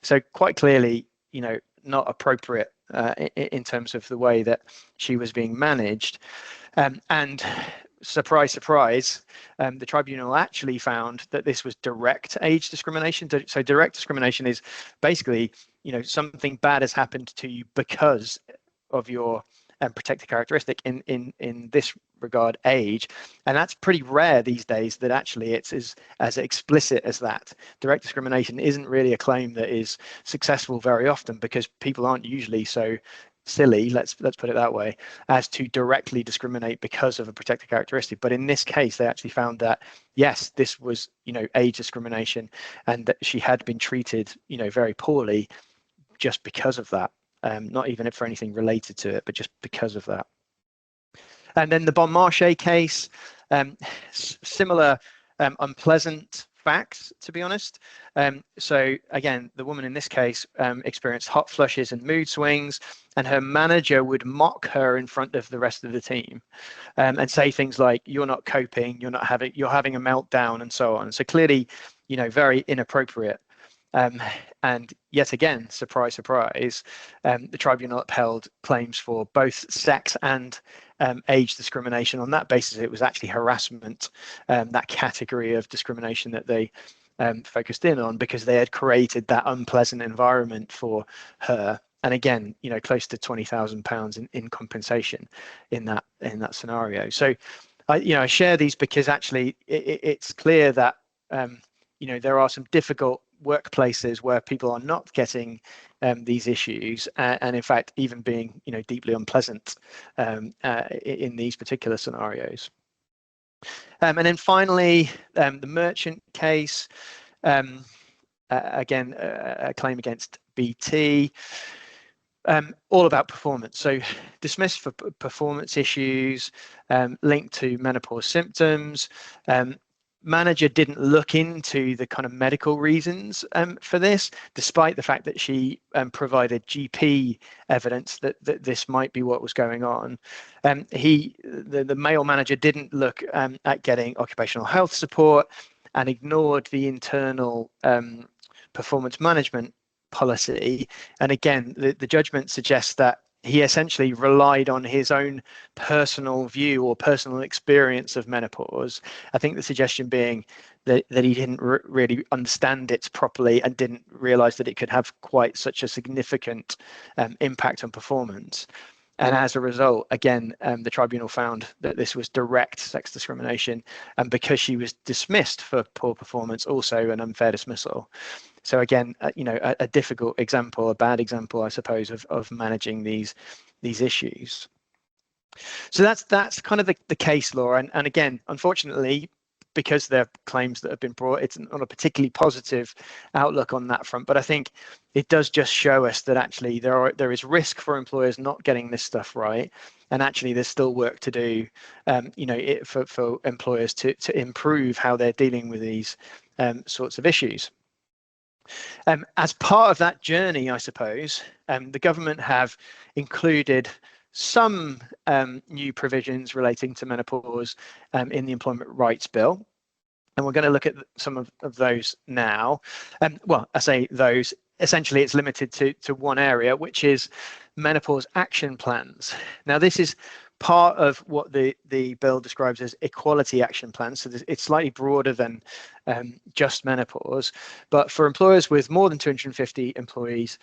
So quite clearly, not appropriate in terms of the way that she was being managed. And surprise, surprise, the tribunal actually found that this was direct age discrimination. So direct discrimination is basically, something bad has happened to you because of your protected characteristic, in this regard, age. And that's pretty rare these days, that actually it's as explicit as that. Direct discrimination isn't really a claim that is successful very often, because people aren't usually so silly, let's put it that way, as to directly discriminate because of a protected characteristic. But in this case, they actually found that, yes, this was, age discrimination, and that she had been treated, very poorly just because of that. Not even for anything related to it, but just because of that. And then the Bon Marché case, similar unpleasant facts, to be honest. So again, the woman in this case experienced hot flushes and mood swings, and her manager would mock her in front of the rest of the team, and say things like, "You're not coping, you're having a meltdown," and so on. So clearly, very inappropriate. And yet again, surprise, surprise, the tribunal upheld claims for both sex and age discrimination. On that basis, it was actually harassment, that category of discrimination that they focused in on, because they had created that unpleasant environment for her. And again, close to £20,000 in compensation in that scenario. So, I share these because actually it's clear that there are some difficult workplaces where people are not getting these issues, and in fact even being deeply unpleasant in these particular scenarios. And then finally, the merchant case, again a claim against BT, all about performance. So dismissed for performance issues linked to menopause symptoms. Manager didn't look into the kind of medical reasons for this, despite the fact that she provided GP evidence that this might be what was going on. The male manager didn't look at getting occupational health support and ignored the internal performance management policy. And again, the judgment suggests that he essentially relied on his own personal view or personal experience of menopause. I think the suggestion being that he didn't really understand it properly and didn't realize that it could have quite such a significant impact on performance. And as a result, again, the tribunal found that this was direct sex discrimination, and because she was dismissed for poor performance, also an unfair dismissal. So again, a difficult example, a bad example, I suppose, of managing these issues. So that's kind of the case law. And again, unfortunately, because there are claims that have been brought, it's not a particularly positive outlook on that front. But I think it does just show us that actually there is risk for employers not getting this stuff right, and actually there's still work to do, for employers to improve how they're dealing with these sorts of issues. As part of that journey, I suppose, the government have included some new provisions relating to menopause in the Employment Rights Bill. And we're going to look at some of those now. Well, I say those, essentially it's limited to one area, which is menopause action plans. Now, this is part of what the bill describes as equality action plans. So it's slightly broader than just menopause. But for employers with more than 250 employees,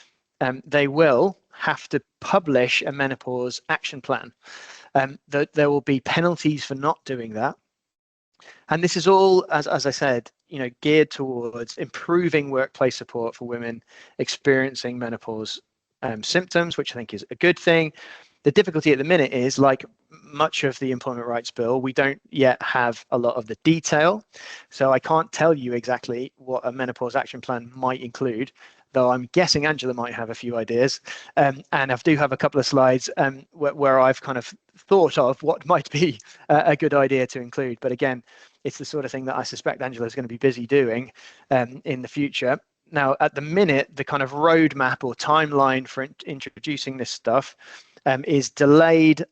they will have to publish a menopause action plan. There will be penalties for not doing that. And this is all, as I said, geared towards improving workplace support for women experiencing menopause symptoms, which I think is a good thing. The difficulty at the minute is, like much of the Employment Rights Bill, we don't yet have a lot of the detail. So I can't tell you exactly what a menopause action plan might include, though I'm guessing Angela might have a few ideas. And I do have a couple of slides where I've kind of thought of what might be a good idea to include. But again, it's the sort of thing that I suspect Angela is going to be busy doing in the future. Now, at the minute, the kind of roadmap or timeline for introducing this stuff is delayed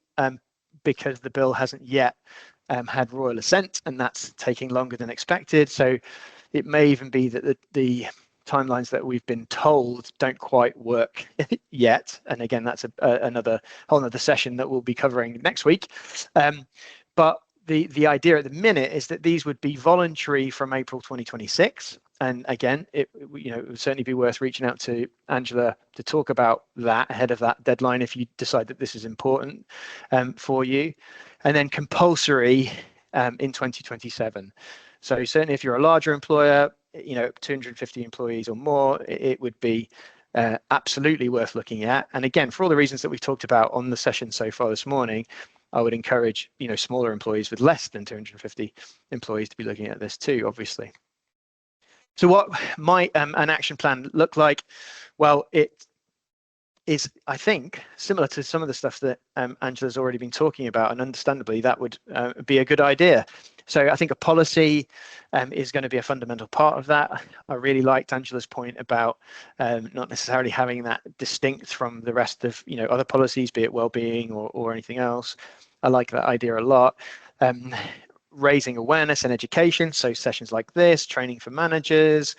because the bill hasn't yet had royal assent, and that's taking longer than expected. So it may even be that the timelines that we've been told don't quite work yet. And again, that's another whole other session that we'll be covering next week. But the idea at the minute is that these would be voluntary from April 2026. And again, it would certainly be worth reaching out to Angela to talk about that ahead of that deadline if you decide that this is important for you. And then compulsory in 2027. So certainly if you're a larger employer, 250 employees or more, it would be absolutely worth looking at. And again, for all the reasons that we've talked about on the session so far this morning, I would encourage smaller employees with less than 250 employees to be looking at this too, obviously. So what might an action plan look like? Well, it is, I think, similar to some of the stuff that Angela's already been talking about, and understandably that would be a good idea. So I think a policy is going to be a fundamental part of that. I really liked Angela's point about not necessarily having that distinct from the rest of other policies, be it well-being or anything else. I like that idea a lot. raising awareness and education, so sessions like this, training for managers,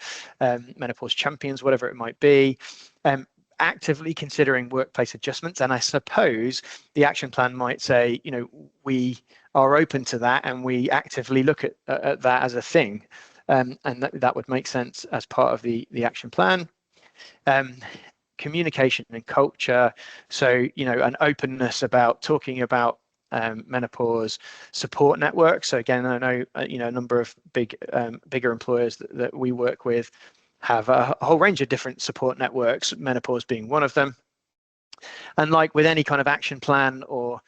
menopause champions, whatever it might be, actively considering workplace adjustments. And I suppose the action plan might say, you know, we are open to that and we actively look at that as a thing. And that would make sense as part of the action plan. Communication and culture. So, you know, an openness about talking about menopause support networks. So again, I know, you know, a number of bigger employers that we work with have a whole range of different support networks, menopause being one of them. And like with any kind of action plan or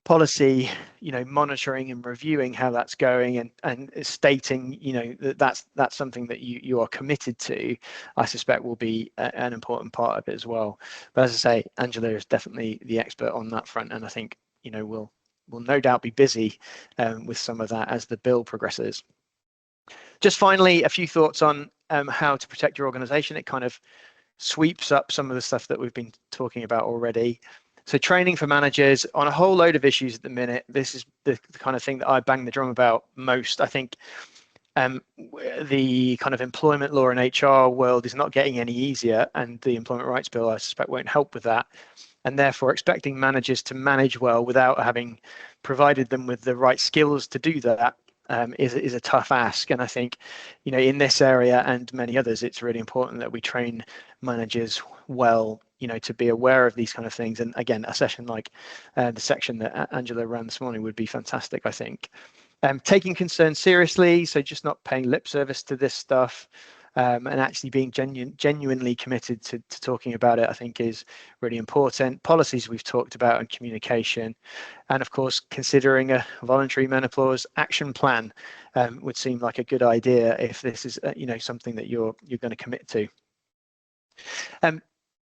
policy, you know, monitoring and reviewing how that's going and stating, you know, that's something that you are committed to, I suspect will be an important part of it as well. But as I say, Angela is definitely the expert on that front, and I think, you know, we'll no doubt be busy with some of that as the bill progresses. Just finally, a few thoughts on how to protect your organization. It kind of sweeps up some of the stuff that we've been talking about already. So training for managers on a whole load of issues at the minute. This is the kind of thing that I bang the drum about most. I think the kind of employment law and HR world is not getting any easier, and the Employment Rights Bill, I suspect, won't help with that. And therefore, expecting managers to manage well without having provided them with the right skills to do that is a tough ask. And I think, you know, in this area and many others, it's really important that we train managers well, you know, to be aware of these kind of things. And again, a session like the section that Angela ran this morning would be fantastic, I think. Taking concerns seriously, so just not paying lip service to this stuff, and actually being genuinely committed to talking about it, I think is really important. Policies we've talked about, and communication, and of course considering a voluntary menopause action plan would seem like a good idea if this is you know, something that you're going to commit to.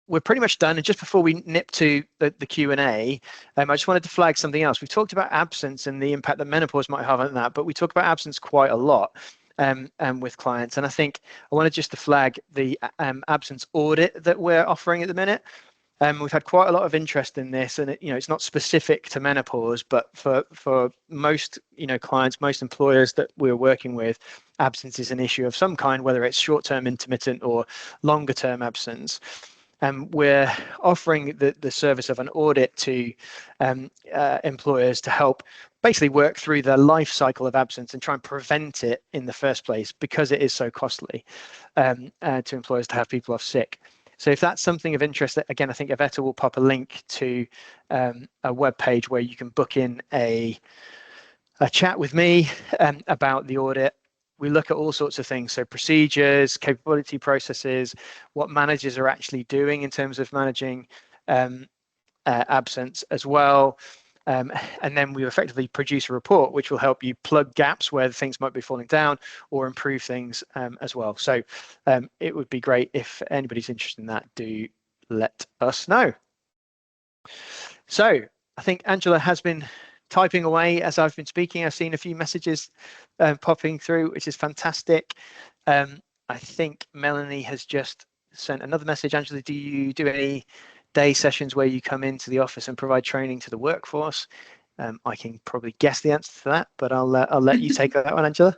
We're pretty much done, and just before we nip to the Q&A, I just wanted to flag something else. We've talked about absence and the impact that menopause might have on that, but we talk about absence quite a lot with clients, and I think I wanted just to flag the absence audit that we're offering at the minute. We've had quite a lot of interest in this, and you know, it's not specific to menopause, but for most, you know, clients, most employers that we're working with, absence is an issue of some kind, whether it's short-term intermittent or longer-term absence. We're offering the service of an audit to employers to help basically work through the life cycle of absence and try and prevent it in the first place, because it is so costly to employers to have people off sick. So if that's something of interest, again, I think Avetta will pop a link to a web page where you can book in a chat with me about the audit. We look at all sorts of things, so procedures, capability processes, what managers are actually doing in terms of managing absence as well. And then we effectively produce a report which will help you plug gaps where things might be falling down or improve things as well. So it would be great if anybody's interested in that, do let us know. So I think Angela has been typing away as I've been speaking. I've seen a few messages popping through, which is fantastic. I think Melanie has just sent another message. Angela, do you do any day sessions where you come into the office and provide training to the workforce? I can probably guess the answer to that, but I'll let you take that one, Angela.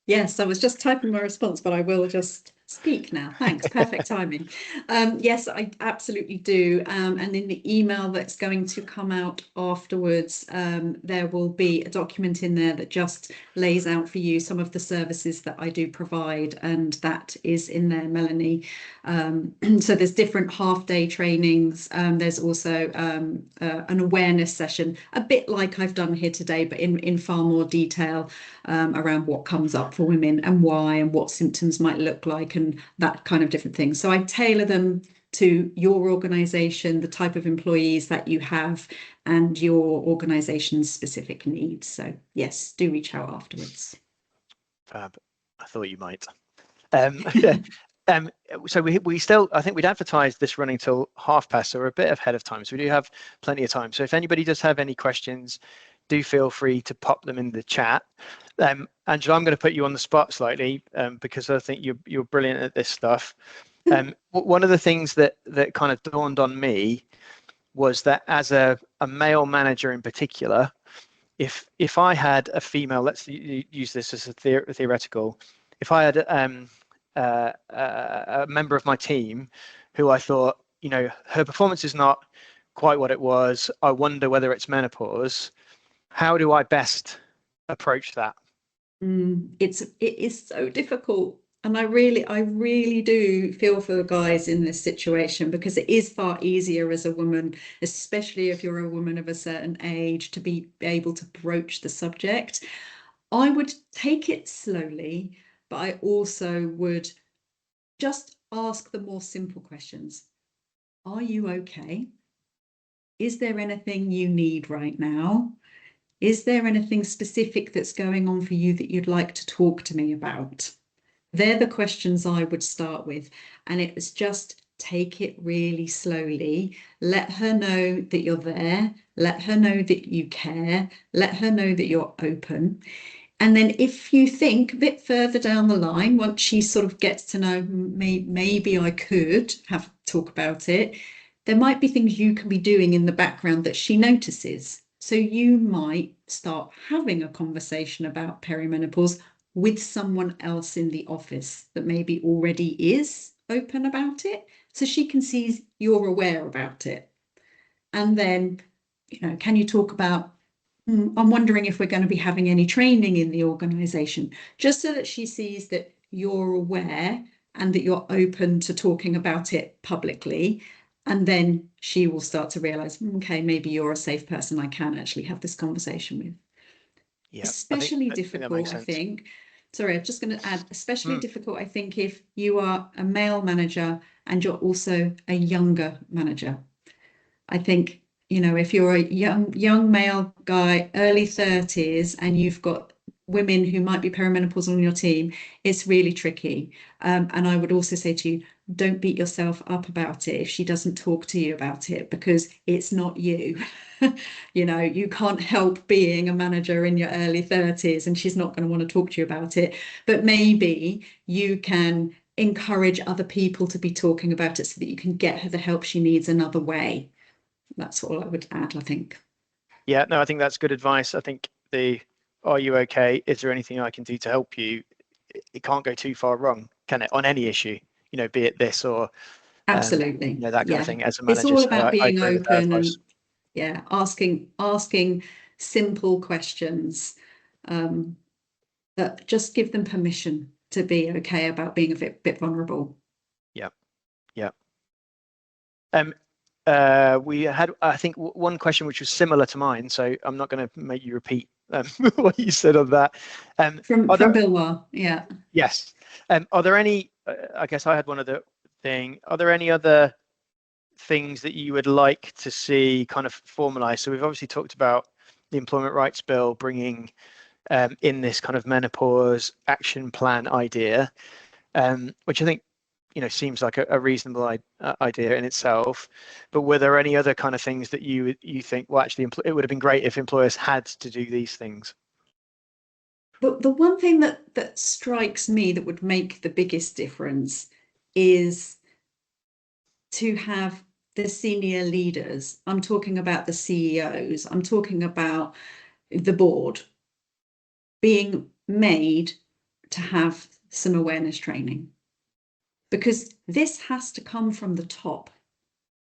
Yes, I was just typing my response, but I will just speak now. Thanks. Perfect timing. Yes, I absolutely do. And in the email that's going to come out afterwards, there will be a document in there that just lays out for you some of the services that I do provide, and that is in there, Melanie. So there's different half-day trainings. There's also an awareness session, a bit like I've done here today, but in far more detail around what comes up for women and why, and what symptoms might look like, and that kind of different things. So I tailor them to your organisation, the type of employees that you have, and your organisation's specific needs. So yes, do reach out afterwards. Fab. I thought you might. So we still, I think we'd advertised this running till past, so we're a bit ahead of time. So we do have plenty of time. So if anybody does have any questions, do feel free to pop them in the chat. Angela, I'm going to put you on the spot slightly because I think you're brilliant at this stuff. One of the things that kind of dawned on me was that as a male manager in particular, if I had a female, let's use this as a theoretical, if I had a member of my team who I thought, her performance is not quite what it was, I wonder whether it's menopause, how do I best approach that? It is so difficult. And I really do feel for the guys in this situation, because it is far easier as a woman, especially if you're a woman of a certain age, to be able to broach the subject. I would take it slowly, but I also would just ask the more simple questions. Are you okay? Is there anything you need right now? Is there anything specific that's going on for you that you'd like to talk to me about? They're the questions I would start with. And it was just take it really slowly. Let her know that you're there. Let her know that you care. Let her know that you're open. And then if you think a bit further down the line, once she sort of gets to know, maybe I could have talk about it, there might be things you can be doing in the background that she notices. So you might start having a conversation about perimenopause with someone else in the office that maybe already is open about it, so she can see you're aware about it. And then, can you talk about, I'm wondering if we're going to be having any training in the organisation, just so that she sees that you're aware and that you're open to talking about it publicly. And then she will start to realise, okay, maybe you're a safe person I can actually have this conversation with. Yeah, Especially I think that difficult, makes sense. I think. Sorry, I'm just going to add, especially difficult, I think, if you are a male manager and you're also a younger manager. I think, if you're a young male guy, early 30s, and you've got women who might be perimenopausal on your team, it's really tricky. And I would also say to you, don't beat yourself up about it if she doesn't talk to you about it, because it's not you. You can't help being a manager in your early 30s, and she's not going to want to talk to you about it. But maybe you can encourage other people to be talking about it so that you can get her the help she needs another way. That's all I would add, I think. Yeah, no, I think that's good advice. I think are you okay? Is there anything I can do to help you? It can't go too far wrong, can it? On any issue, be it this or Absolutely. that kind of Yeah. thing as a It's manager. all So about I being agree with that open advice. and asking simple questions, that just give them permission to be okay about being a bit vulnerable. Yeah, yeah. We had, I think, one question which was similar to mine, so I'm not going to make you repeat what you said on that. From Bilwa, yeah. Yes. Are there any? I guess I had one other thing. Are there any other things that you would like to see kind of formalized? So we've obviously talked about the Employment Rights Bill bringing in this kind of menopause action plan idea, which I think seems like a reasonable idea in itself. But were there any other kind of things that you think, well, actually, it would have been great if employers had to do these things? But the one thing that strikes me that would make the biggest difference is to have the senior leaders. I'm talking about the CEOs. I'm talking about the board being made to have some awareness training, because this has to come from the top.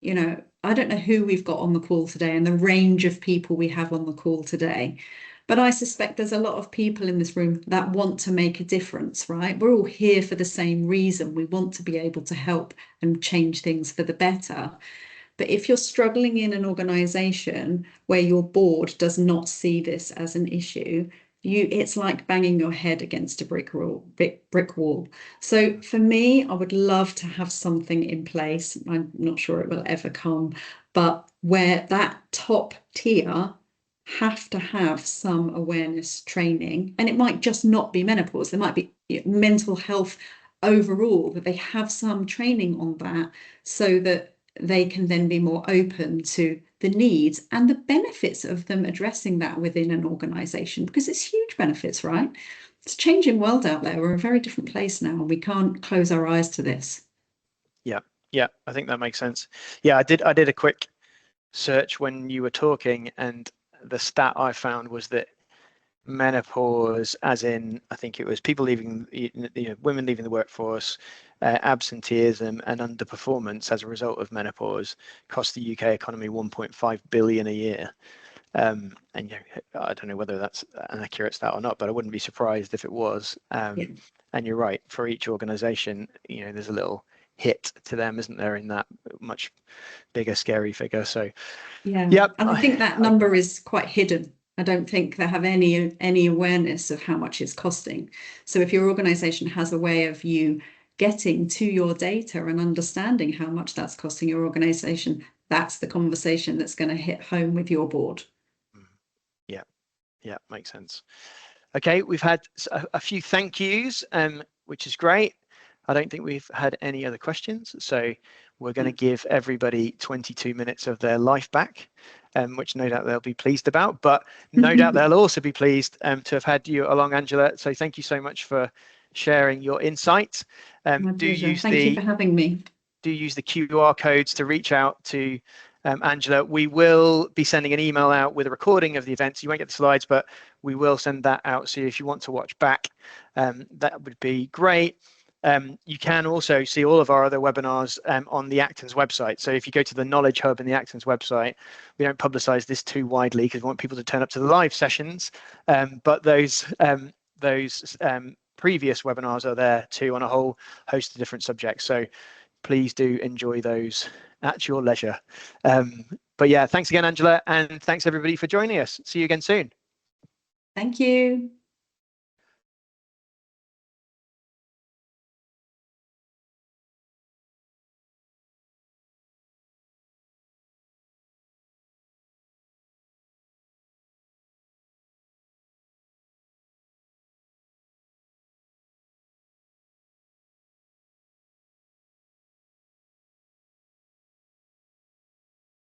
I don't know who we've got on the call today and the range of people we have on the call today, but I suspect there's a lot of people in this room that want to make a difference, right? We're all here for the same reason. We want to be able to help and change things for the better. But if you're struggling in an organization where your board does not see this as an issue, it's like banging your head against a brick wall. So for me, I would love to have something in place. I'm not sure it will ever come, but where that top tier have to have some awareness training, and it might just not be menopause. There might be mental health overall, that they have some training on that, so that they can then be more open to the needs and the benefits of them addressing that within an organization, because it's huge benefits, right? It's a changing world out there. We're a very different place now, and we can't close our eyes to this. Yeah, I think that makes sense. Yeah, I did a quick search when you were talking, and the stat I found was that menopause, as in, I think it was people leaving, women leaving the workforce, absenteeism and underperformance as a result of menopause cost the UK economy 1.5 billion a year. And I don't know whether that's an accurate stat or not, but I wouldn't be surprised if it was. Yeah. And you're right, for each organization, there's a little hit to them, isn't there, in that much bigger, scary figure. So yeah, yep, and I think that number is quite hidden. I don't think they have any awareness of how much it's costing. So if your organization has a way of you getting to your data and understanding how much that's costing your organization, that's the conversation that's going to hit home with your board. Yeah, makes sense. Okay, we've had a few thank yous, which is great. I don't think we've had any other questions, so we're going to give everybody 22 minutes of their life back, which no doubt they'll be pleased about, but no doubt they'll also be pleased to have had you along, Angela. So thank you so much for sharing your insights. My pleasure. Thank you for having me. Do use the QR codes to reach out to Angela. We will be sending an email out with a recording of the event. So you won't get the slides, but we will send that out. So if you want to watch back, that would be great. You can also see all of our other webinars on the Acton's website. So if you go to the Knowledge Hub in the Acton's website, we don't publicize this too widely because we want people to turn up to the live sessions. But those previous webinars are there too on a whole host of different subjects. So please do enjoy those at your leisure. But yeah, thanks again, Angela, and thanks everybody for joining us. See you again soon. Thank you.